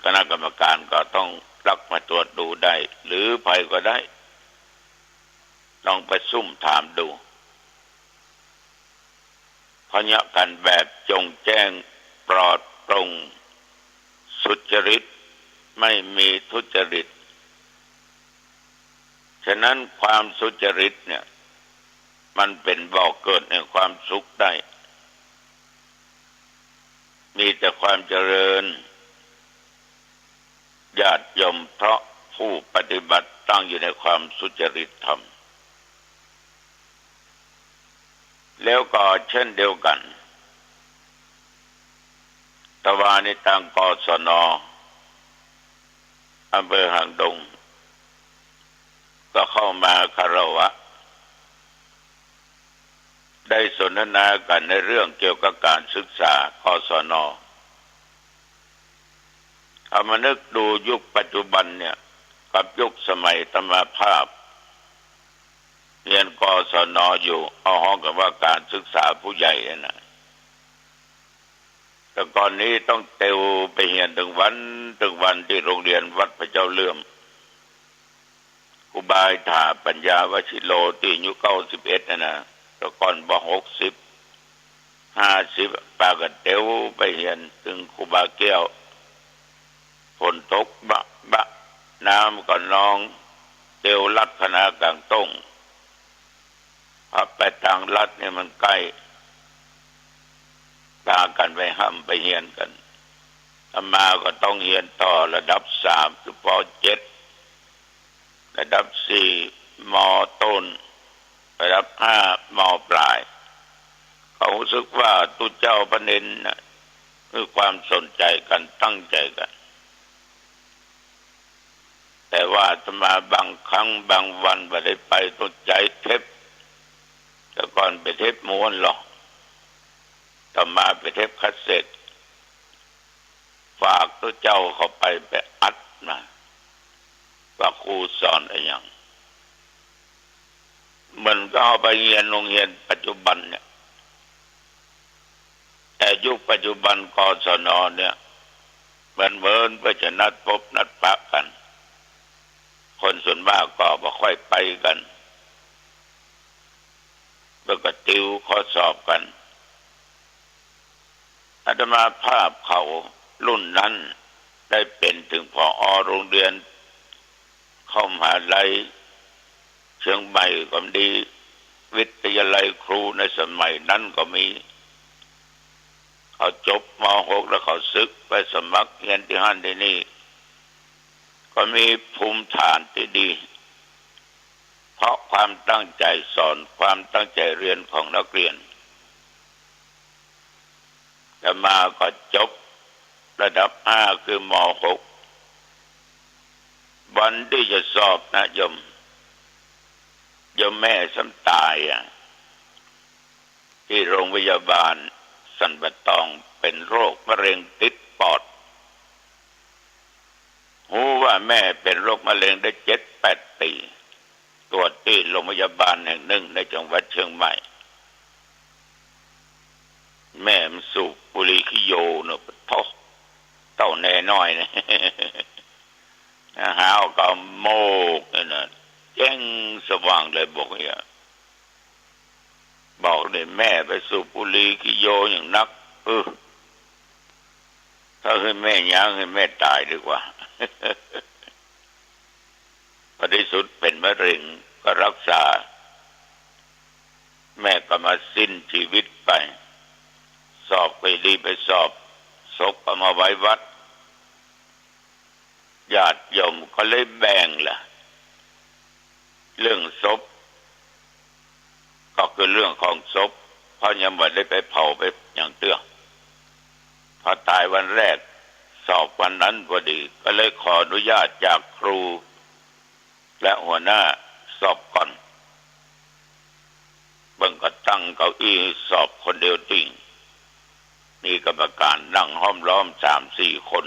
คณะกรรมการก็ต้องรักมาตรวจดูได้หรือใครก็ได้ลองไปซุ่มถามดูพยะกันแบบจงแจ้งปลอดโปร่งสุจริตไม่มีทุจริตฉะนั้นความสุจริตเนี่ยมันเป็นบ่อกเกิดแห่งความสุขได้มีแต่ความเจริญญาติโยมเพราะผู้ปฏิบัติตั้งอยู่ในความสุจริตธรรมแล้วก็เช่นเดียวกันตะวันในทางกศน.อำเภอหางดงก็เข้ามาคารวะได้สนทนากันในเรื่องเกี่ยวกับการศึกษากศน.เอามานึกดูยุคปัจจุบันเนี่ยกับยุคสมัยธรรมภาพเรียนกศน.อยู่เอาห้องกับว่าการศึกษาผู้ใหญ่นะแต่ก่อนนี้ต้องเตวไปเรียนถึงวันที่โรงเรียนวัดพระเจ้าเลื่อมครูบาถาปัญญาวชิโรที่อายุ91นะแต่ก่อนบ่60 50ปากันเตวไปเรียนถึงครูบาแก้วฝนตกบะน้ำก็นองเตวลัดคณะกลางต้งพับไปทางลัดเนี่ยมันใกล้ตากันไปห้ำไปเฮียนกันอามาก็ต้องเฮียนต่อระดับ3คือป.7 ระดับ4ม.ต้นระดับ5ม.ปลายเขารู้สึกว่าตุเจ้าพระเนนน่ะคือความสนใจกันตั้งใจกันแต่ว่าอาตมาบางครั้งบางวันไม่ได้ไปต้นใจเทปแต่ก่อนไปเทปม้วนหรอกต่อมาไปเทปคัสเซ็ตฝากตัวเจ้าเขาไปอัดมาว่าครูสอนอะไรอย่างมันก็เอาไปเรียนโรงเรียนปัจจุบันเนี่ยแต่ยุคปัจจุบันกศน.เนี่ยมันเมินเพื่อจะนัดพบนัดปะกันคนส่วนมากก็ไม่ค่อยไปกันแล้วก็ติวข้อสอบกันอาตมาภาพเขารุ่นนั้นได้เป็นถึงผอ.โรงเรียนเข้ามหาลัยเชียงใหม่ก็ดีวิทยาลัยครูในสมัยนั้นก็มีเขาจบม.6 แล้วเขาศึกไปสมัครเรียนที่ฮั่นที่นี่ก็มีภูมิฐานที่ดีเพราะความตั้งใจสอนความตั้งใจเรียนของนักเรียน ตมาก็จบระดับ5คือม.6 วันที่จะสอบนะโยมแม่สำตายที่โรงพยาบาลสันปะตองเป็นโรคมะเร็งติดปอดรู้ว่าแม่เป็นโรคมะเร็งได้7-8 ปีตรวจที่โรงพยาบาลแห่งหนึ่งในจังหวัดเชียงใหม่แม่มันสูบบุหรี่ขี้โยเนอะเท่าแน่น้อยนะหาวก็โมกนะแจ้งสว่างเลยบอกเลยแม่ไปสูบบุหรี่ขี้โยอย่างนักถ้าให้แม่ย่างให้แม่ตายดีกว่าพอที่สุดเป็นมะเร็งก็รักษาแม่ก็มาสิ้นชีวิตไปสอบไปดีไปสอบศพก็มาไว้วัดญาติโยมก็เลยแบ่งล่ะเรื่องศพก็คือเรื่องของศพเพราะยังไม่ได้ไปเผาไปอย่างเตื้อพอตายวันแรกสอบวันนั้นพอดีก็เลยขออนุญาตจากครูและหัวหน้าสอบก่อนเบิ่งก็ตั้งเก้าอี้สอบคนเดียวติ่งมีกรรมการนั่งห้อมล้อม 3-4 คน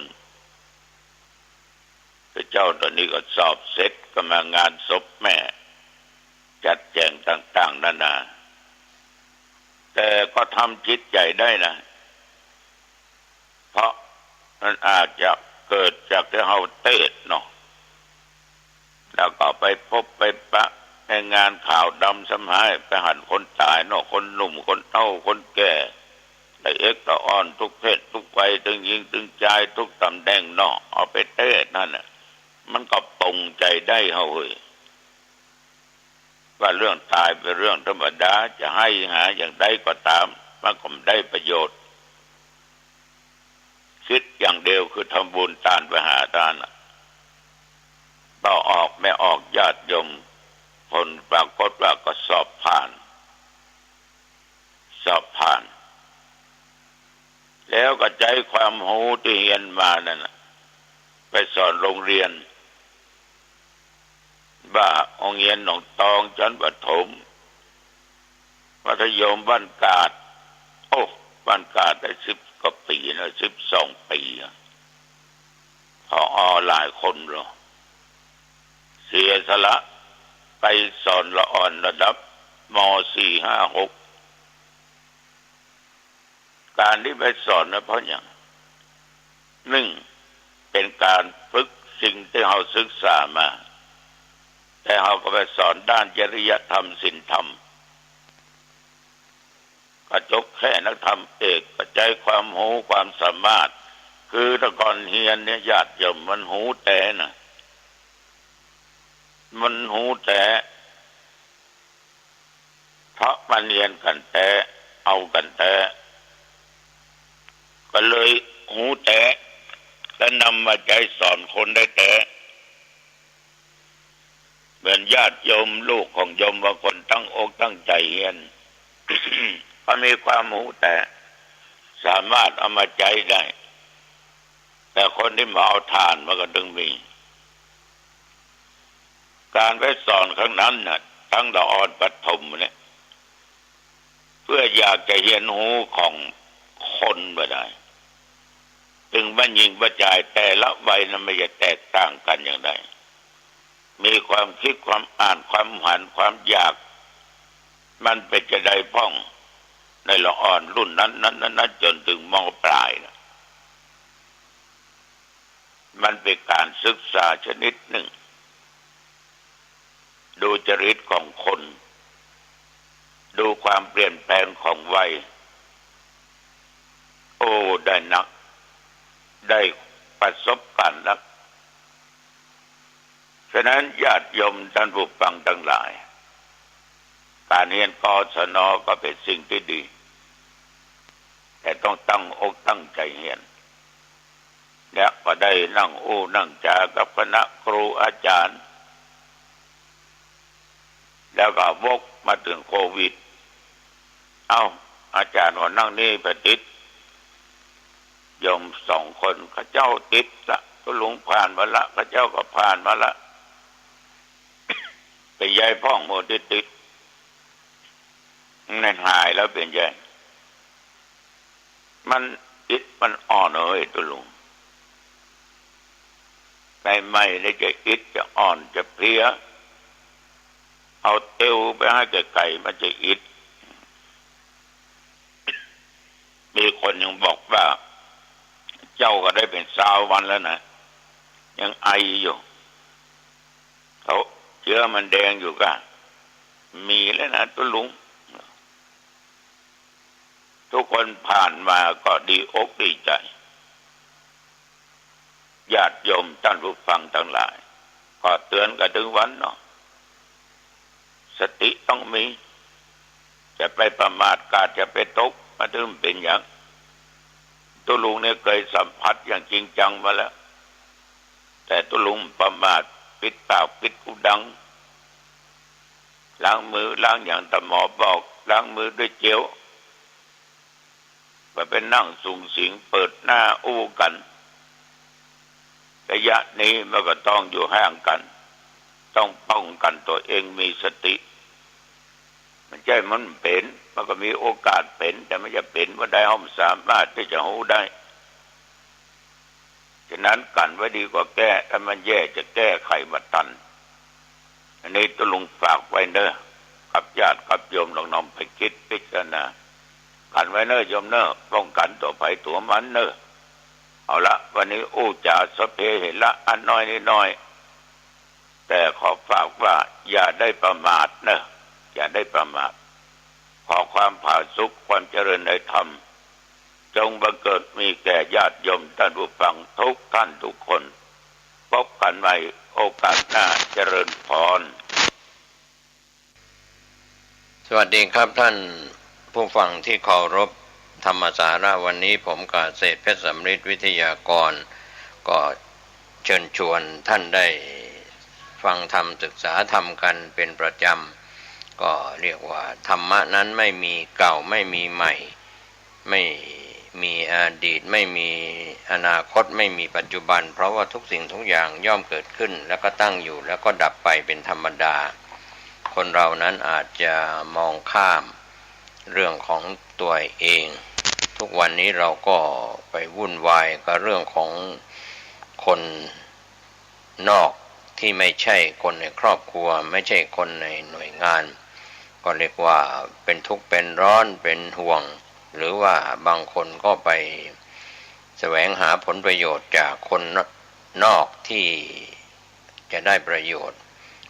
พระเจ้าตอนนี้ก็สอบเสร็จก็มางานศพแม่จัดแจงต่างๆนานาแต่ก็ทำจิตใจได้นะเพราะมันอาจจะเกิดจากที่เราเตดเนาะแล้วก็ไปพบไปปะในงานข่าวดำสำหายไปหันคนตายเนาะคนหนุ่มคนเฒ่าคนแก่ละเอ็กละอ่อนทุกเพศทุกวัยตึงยิงตึงใจทุกตำแหน่งเนาะเอาไปเตดนั่นน่ะมันก็ปรงใจได้เฮ้ยว่าเรื่องตายเป็นเรื่องธรรมดาจะให้หาอย่างใดก็ตามมันก็ได้ประโยชน์คิดอย่างเดียวคือทำบุญทานไปหาทานต่อออกไม่ออกญาติโยมผลปรากฏว่าก็สอบผ่านแล้วก็ใจความรู้ที่เรียนมานั่นไปสอนโรงเรียนบ้าองเรียนหนองตองชั้นประถมมัธยมบ้านกาดบ้านกาดได้10 กว่าปีนะ12 ปีพอหลายคนหรอเสียสละไปสอนละอ่อนระดับม.4-5-6การที่ไปสอนนะเพราะอย่าง1เป็นการฝึกสิ่งที่เราศึกษามาแต่เราก็ไปสอนด้านจริยธรรมศีลธรรมก็จบแค่นักธรรมเอกกระจายความรู้ความสามารถคือตะกอนเฮียนเนี่ยญาติโยมมันหูแต่นะมันหูแต่เพราะมันเรียนกันแต่เอากันแต่ก็เลยหูแต่และนำมาใจสอนคนได้แต่เหมือนญาติโยมลูกของโยมบางคนตั้งอกตั้งใจเรียน ก็มีความหูแต่สามารถเอามาใจได้แต่คนที่มาเอาทานมันก็ดึงมีการไปสอนครั้งนั้นน่ะทั้งละอ่อนปฐมเนี่ยเพื่ออยากจะเรียนหูของคนบ่ได้ถึงว่ายิงประจายแต่ละวัยนั้นไม่จะแตกต่างกันอย่างไรมีความคิดความอ่านความหันความอยากมันเป็นจะได้พ้องในละอ่อนรุ่นนั้นจนถึงม.ปลายนะมันเป็นการศึกษาชนิดหนึ่งดูจริตของคนดูความเปลี่ยนแปลงของวัยได้นักได้ประสบการณ์นักฉะนั้นญาติโยมท่านผู้ฟังทั้งหลายการเรียนกศน.ก็เป็นสิ่งที่ดีแต่ต้องตั้งอกตั้งใจเรียนและก็ได้นั่งจากับคณะครูอาจารย์แล้วก็วกมาถึงโควิดอาจารย์ก็นั่งนี่ไปติด โยม2 คนเขาเจ้าติดละตุลุงผ่านมาละเขาเจ้าก็ผ่านมาละเป็นยายพ่องโมติดนั่นหายแล้วเป็นยังมันอิดมันอ่อนเลยตุลุงไม่ได้จะอิดจะอ่อนจะเพลียเอาเอวไปให้ไก่มันจะอิดมีคนยังบอกว่าเจ้าก็ได้เป็น20 วันแล้วนะยังไออยู่เขาเชื้อมันแดงอยู่ก็มีแล้วนะตุลุงทุกคนผ่านมาก็ดีอกดีใจญาติโยมท่านผู้ฟังทั้งหลายก็เตือนกันถึงวันเนาะสติต้องมีจะไปประมาทกาจะไปตกมาถึงเป็นอย่างตุลุงเนี่ยเคยสัมผัสอย่างจริงจังมาแล้วแต่ตุลุงประมาทปิดปากปิดหูดังล้างมือล้างอย่างตาหมอบอกล้างมือด้วยเจลไปนั่งสูงสิงเปิดหน้าอู้กันระยะนี้มันก็ต้องอยู่ห่างกันต้องป้องกันตัวเองมีสติมันใช่มันเป็นมันก็มีโอกาสเป็นแต่ไม่จะเป็นว่าได้ห้องสามารถที่จะหูได้ฉะนั้นกันไว้ดีกว่าแก้ถ้ามันแย่จะแก้ไขมาตันอันนี้ตุลุงฝากไว้เนอะกับญาติกับโยมลองนำไปคิดพิจารณากันไว้เนอะโยมเนอะป้องกันตัวภัยตัวมันเนอะเอาละวันนี้อู้จ่าสเพเห็นละอันน้อยนิดน้อยแต่ขอฝากว่าอย่าได้ประมาทเนอะอย่าได้ประมาทขอความผาสุกความเจริญในธรรมจงบังเกิดมีแก่ญาติโยมท่านผู้ฟังทุกท่านทุกคนพบกันใหม่โอกาสหน้าเจริญพรสวัสดีครับท่านผู้ฟังที่เคารพธรรมสาระวันนี้ผมกาเศรษฐ์เพชรสำริดวิทยากรก็เชิญชวนท่านได้ฟังธรรมศึกษาธรรมกันเป็นประจำก็เรียกว่าธรรมะนั้นไม่มีเก่าไม่มีใหม่ไม่มีอดีตไม่มีอนาคตไม่มีปัจจุบันเพราะว่าทุกสิ่งทุกอย่างย่อมเกิดขึ้นแล้วก็ตั้งอยู่แล้วก็ดับไปเป็นธรรมดาคนเรานั้นอาจจะมองข้ามเรื่องของตัวเองทุกวันนี้เราก็ไปวุ่นวายกับเรื่องของคนนอกที่ไม่ใช่คนในครอบครัวไม่ใช่คนในหน่วยงานก็เรียกว่าเป็นทุกข์เป็นร้อนเป็นห่วงหรือว่าบางคนก็ไปแสวงหาผลประโยชน์จากคนนอกที่จะได้ประโยชน์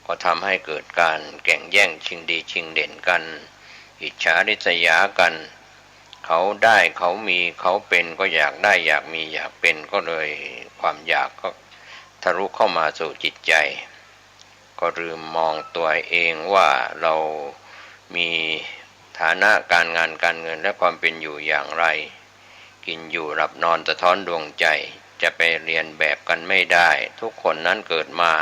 ก็ทำให้เกิดการแข่งแย่งชิงดีชิงเด่นกันอิจฉาริษยากันเขาได้เขามีเขาเป็นก็อยากได้อยากมีอยากเป็นก็เลยความอยากก็ทะลุเข้ามาสู่จิตใจก็ลืมมองตัวเองว่าเรามีฐานะการงานการเงินและความเป็นอยู่อย่างไรกินอยู่หลับนอนสะท้อนดวงใจจะไปเรียนแบบกันไม่ได้ทุกคนนั้นเกิดมา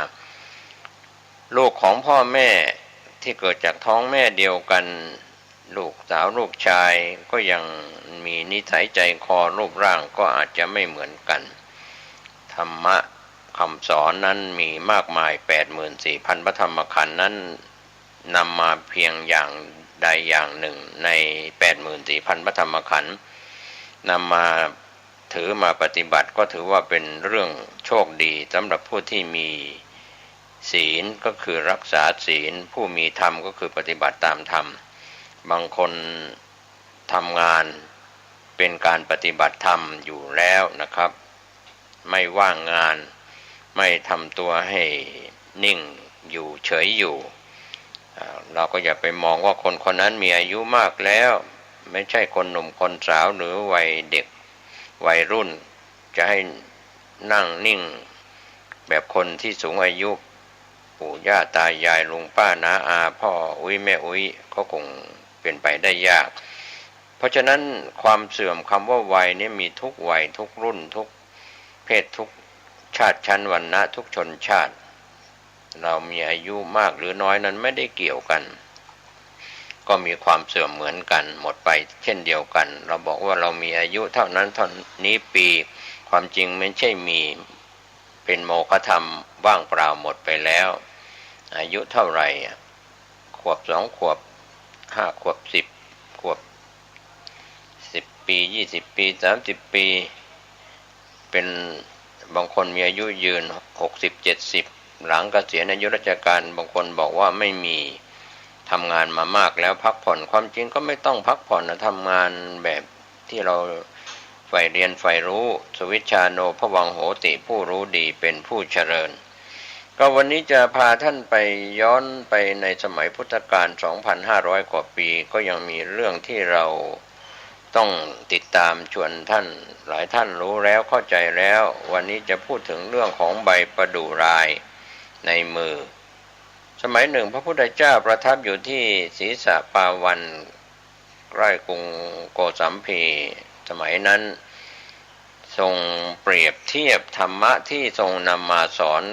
ลูกของพ่อแม่ที่เกิดจากท้องแม่เดียวกันลูกสาวลูกชายก็ยังมีนิสัยใจคอรูปร่างก็อาจจะไม่เหมือนกันธรรมะคำสอนนั้นมีมากมาย 84,000 พระธรรมขันธ์นั้นนำมาเพียงอย่างใดอย่างหนึ่งใน 84,000 พระธรรมขันธ์นำมาถือมาปฏิบัติก็ถือว่าเป็นเรื่องโชคดีสำหรับผู้ที่มีศีลก็คือรักษาศีลผู้มีธรรมก็คือปฏิบัติตามธรรมบางคนทำงานเป็นการปฏิบัติธรรมอยู่แล้วนะครับไม่ว่างงานไม่ทำตัวให้นิ่งอยู่เฉยอยู่เราก็อย่าไปมองว่าคนคนนั้นมีอายุมากแล้วไม่ใช่คนหนุ่มคนสาวหรือวัยเด็กวัยรุ่นจะให้นั่งนิ่งแบบคนที่สูงอายุปู่ย่าตายายลุงป้าน้าอาพ่ออุ้ยแม่อุ้ยก็คงเป็นไปได้ยากเพราะฉะนั้นความเสื่อมคำว่าวัยนี้มีทุกวัยทุกรุ่นทุกเพศทุกชาติชั้นวรรณะทุกชนชาติเรามีอายุมากหรือน้อยนั้นไม่ได้เกี่ยวกัน ก็มีความเสื่อมเหมือนกันหมดไปเช่นเดียวกันเราบอกว่าเรามีอายุเท่านั้นเท่านี้ปีความจริงไม่ใช่มีเป็นโมฆะธรรมว่างเปล่าหมดไปแล้วอายุเท่าไหร่ขวบ2 ขวบ5 ขวบ10 ขวบ10 ปี20 ปี30 ปีเป็นบางคนมีอายุยืน60-70หลังเกษียณอายุราชการบางคนบอกว่าไม่มีทำงานมามากแล้วพักผ่อนความจริงก็ไม่ต้องพักผ่อนนะทำงานแบบที่เราใฝ่เรียนใฝ่รู้สวิชชาโนภวังโหติผู้รู้ดีเป็นผู้เจริญก็วันนี้จะพาท่านไปย้อนไปในสมัยพุทธกาล 2,500 กว่าปีก็ยังมีเรื่องที่เราต้องติดตามชวนท่านหลายท่านรู้แล้วเข้าใจแล้ววันนี้จะพูดถึงเรื่องของใบประดู่รายในมือสมัยหนึ่งพระพุทธเจ้าประทับอยู่ที่ศรีสะปาวันใกล้กรุงโกสัมพีสมัยนั้นทรงเปรียบเทียบธรรมะที่ทรงนำมาสอน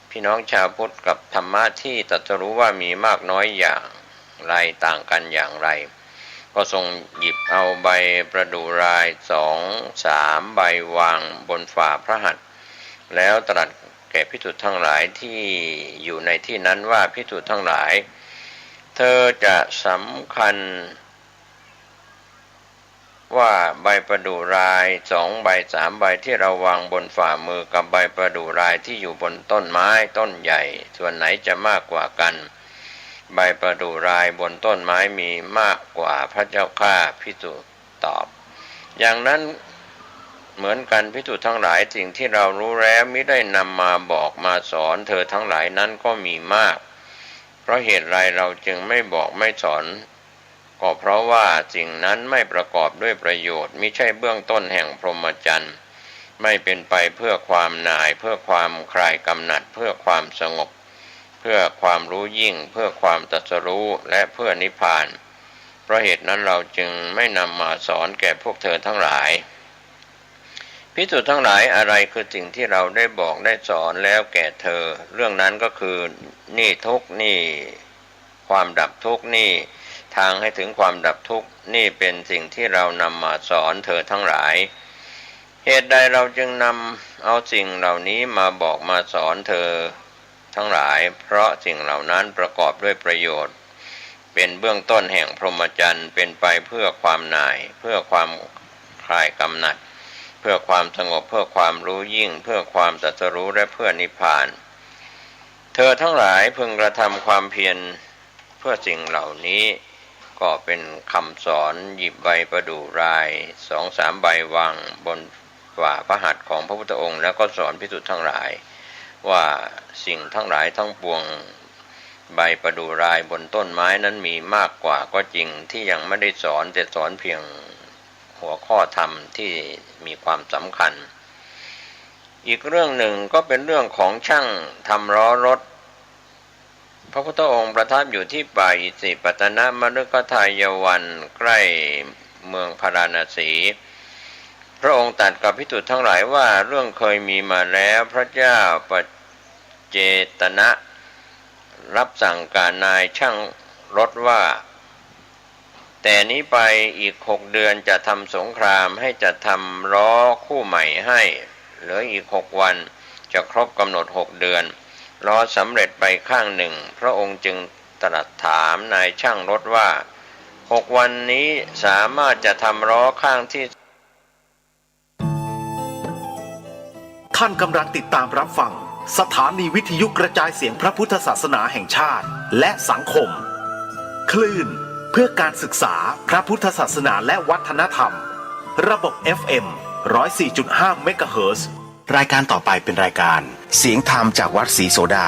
พี่น้องชาวพุทธกับธรรมะที่ตรัสรู้ว่ามีมากน้อยอย่างไรต่างกันอย่างไรก็ทรงหยิบเอาใบประดู่ราย2-3 ใบวางบนฝ่าพระหัตถ์แล้วตรัสแก่ภิกษุทั้งหลายที่อยู่ในที่นั้นว่าภิกษุทั้งหลายเธอจะสำคัญว่าใบประดู่ราย2 ใบ3 ใบที่เราวางบนฝ่ามือกับใบประดู่รายที่อยู่บนต้นไม้ต้นใหญ่ส่วนไหนจะมากกว่ากันใบประดู่รายบนต้นไม้มีมากกว่าพระเจ้าข้าภิกษุตอบอย่างนั้นเหมือนกันภิกษุทั้งหลายสิ่งที่เรารู้แล้วมิได้นำมาบอกมาสอนเธอทั้งหลายนั้นก็มีมากเพราะเหตุไรเราจึงไม่บอกไม่สอนก็เพราะว่าสิ่งนั้นไม่ประกอบด้วยประโยชน์มิใช่เบื้องต้นแห่งพรหมจรรย์ไม่เป็นไปเพื่อความหน่ายเพื่อความคลายกำหนัดเพื่อความสงบเพื่อความรู้ยิ่งเพื่อความตรัสรู้และเพื่อนิพพานเพราะเหตุนั้นเราจึงไม่นำมาสอนแก่พวกเธอทั้งหลายภิกษุทั้งหลายอะไรคือสิ่งที่เราได้บอกได้สอนแล้วแก่เธอเรื่องนั้นก็คือนี่ทุกข์นี่ความดับทุกข์นี่ทางให้ถึงความดับทุกข์นี่เป็นสิ่งที่เรานำมาสอนเธอทั้งหลายเหตุใดเราจึงนำเอาสิ่งเหล่านี้มาบอกมาสอนเธอทั้งหลายเพราะสิ่งเหล่านั้นประกอบด้วยประโยชน์เป็นเบื้องต้นแห่งพรหมจรรย์เป็นไปเพื่อความหน่ายเพื่อความคลายกำหนัดเพื่อความสงบเพื่อความรู้ยิ่งเพื่อความตรัสรู้และเพื่อนิพพานเธอทั้งหลายพึงกระทำความเพียรเพื่อสิ่งเหล่านี้ก็เป็นคำสอนหยิบใบประดู่ราย2-3 ใบวางบนฝ่าพระหัตถ์ของพระพุทธองค์แล้วก็สอนภิกษุทั้งหลายว่าสิ่งทั้งหลายทั้งปวงใบประดู่รายบนต้นไม้นั้นมีมากกว่าก็จริงที่ยังไม่ได้สอนแต่สอนเพียงหัวข้อธรรมที่มีความสำคัญอีกเรื่องหนึ่งก็เป็นเรื่องของช่างทำล้อรถพระพุทธองค์ประทับอยู่ที่ป่าอิสิปตนมฤคทายวันใกล้เมืองพาราณสีพระองค์ตรัสกับภิกษุทั้งหลายว่าเรื่องเคยมีมาแล้วพระเจ้าปัจเจตนะรับสั่งการนายช่างรถว่าแต่นี้ไปอีก6 เดือนจะทำสงครามให้จะทำล้อคู่ใหม่ให้เหลืออีก6 วันจะครบกำหนด6 เดือนล้อสำเร็จไปข้างหนึ่งพระองค์จึงตรัสถามนายช่างรถว่า6 วันนี้สามารถจะทำล้อข้างที่ท่านกำลังติดตามรับฟังสถานีวิทยุกระจายเสียงพระพุทธศาสนาแห่งชาติและสังคมคลื่นเพื่อการศึกษาพระพุทธศาสนาและวัฒนธรรมระบบ FM 104.5 เมกะเฮิรตซ์รายการต่อไปเป็นรายการเสียงธรรมจากวัดศรีโสดา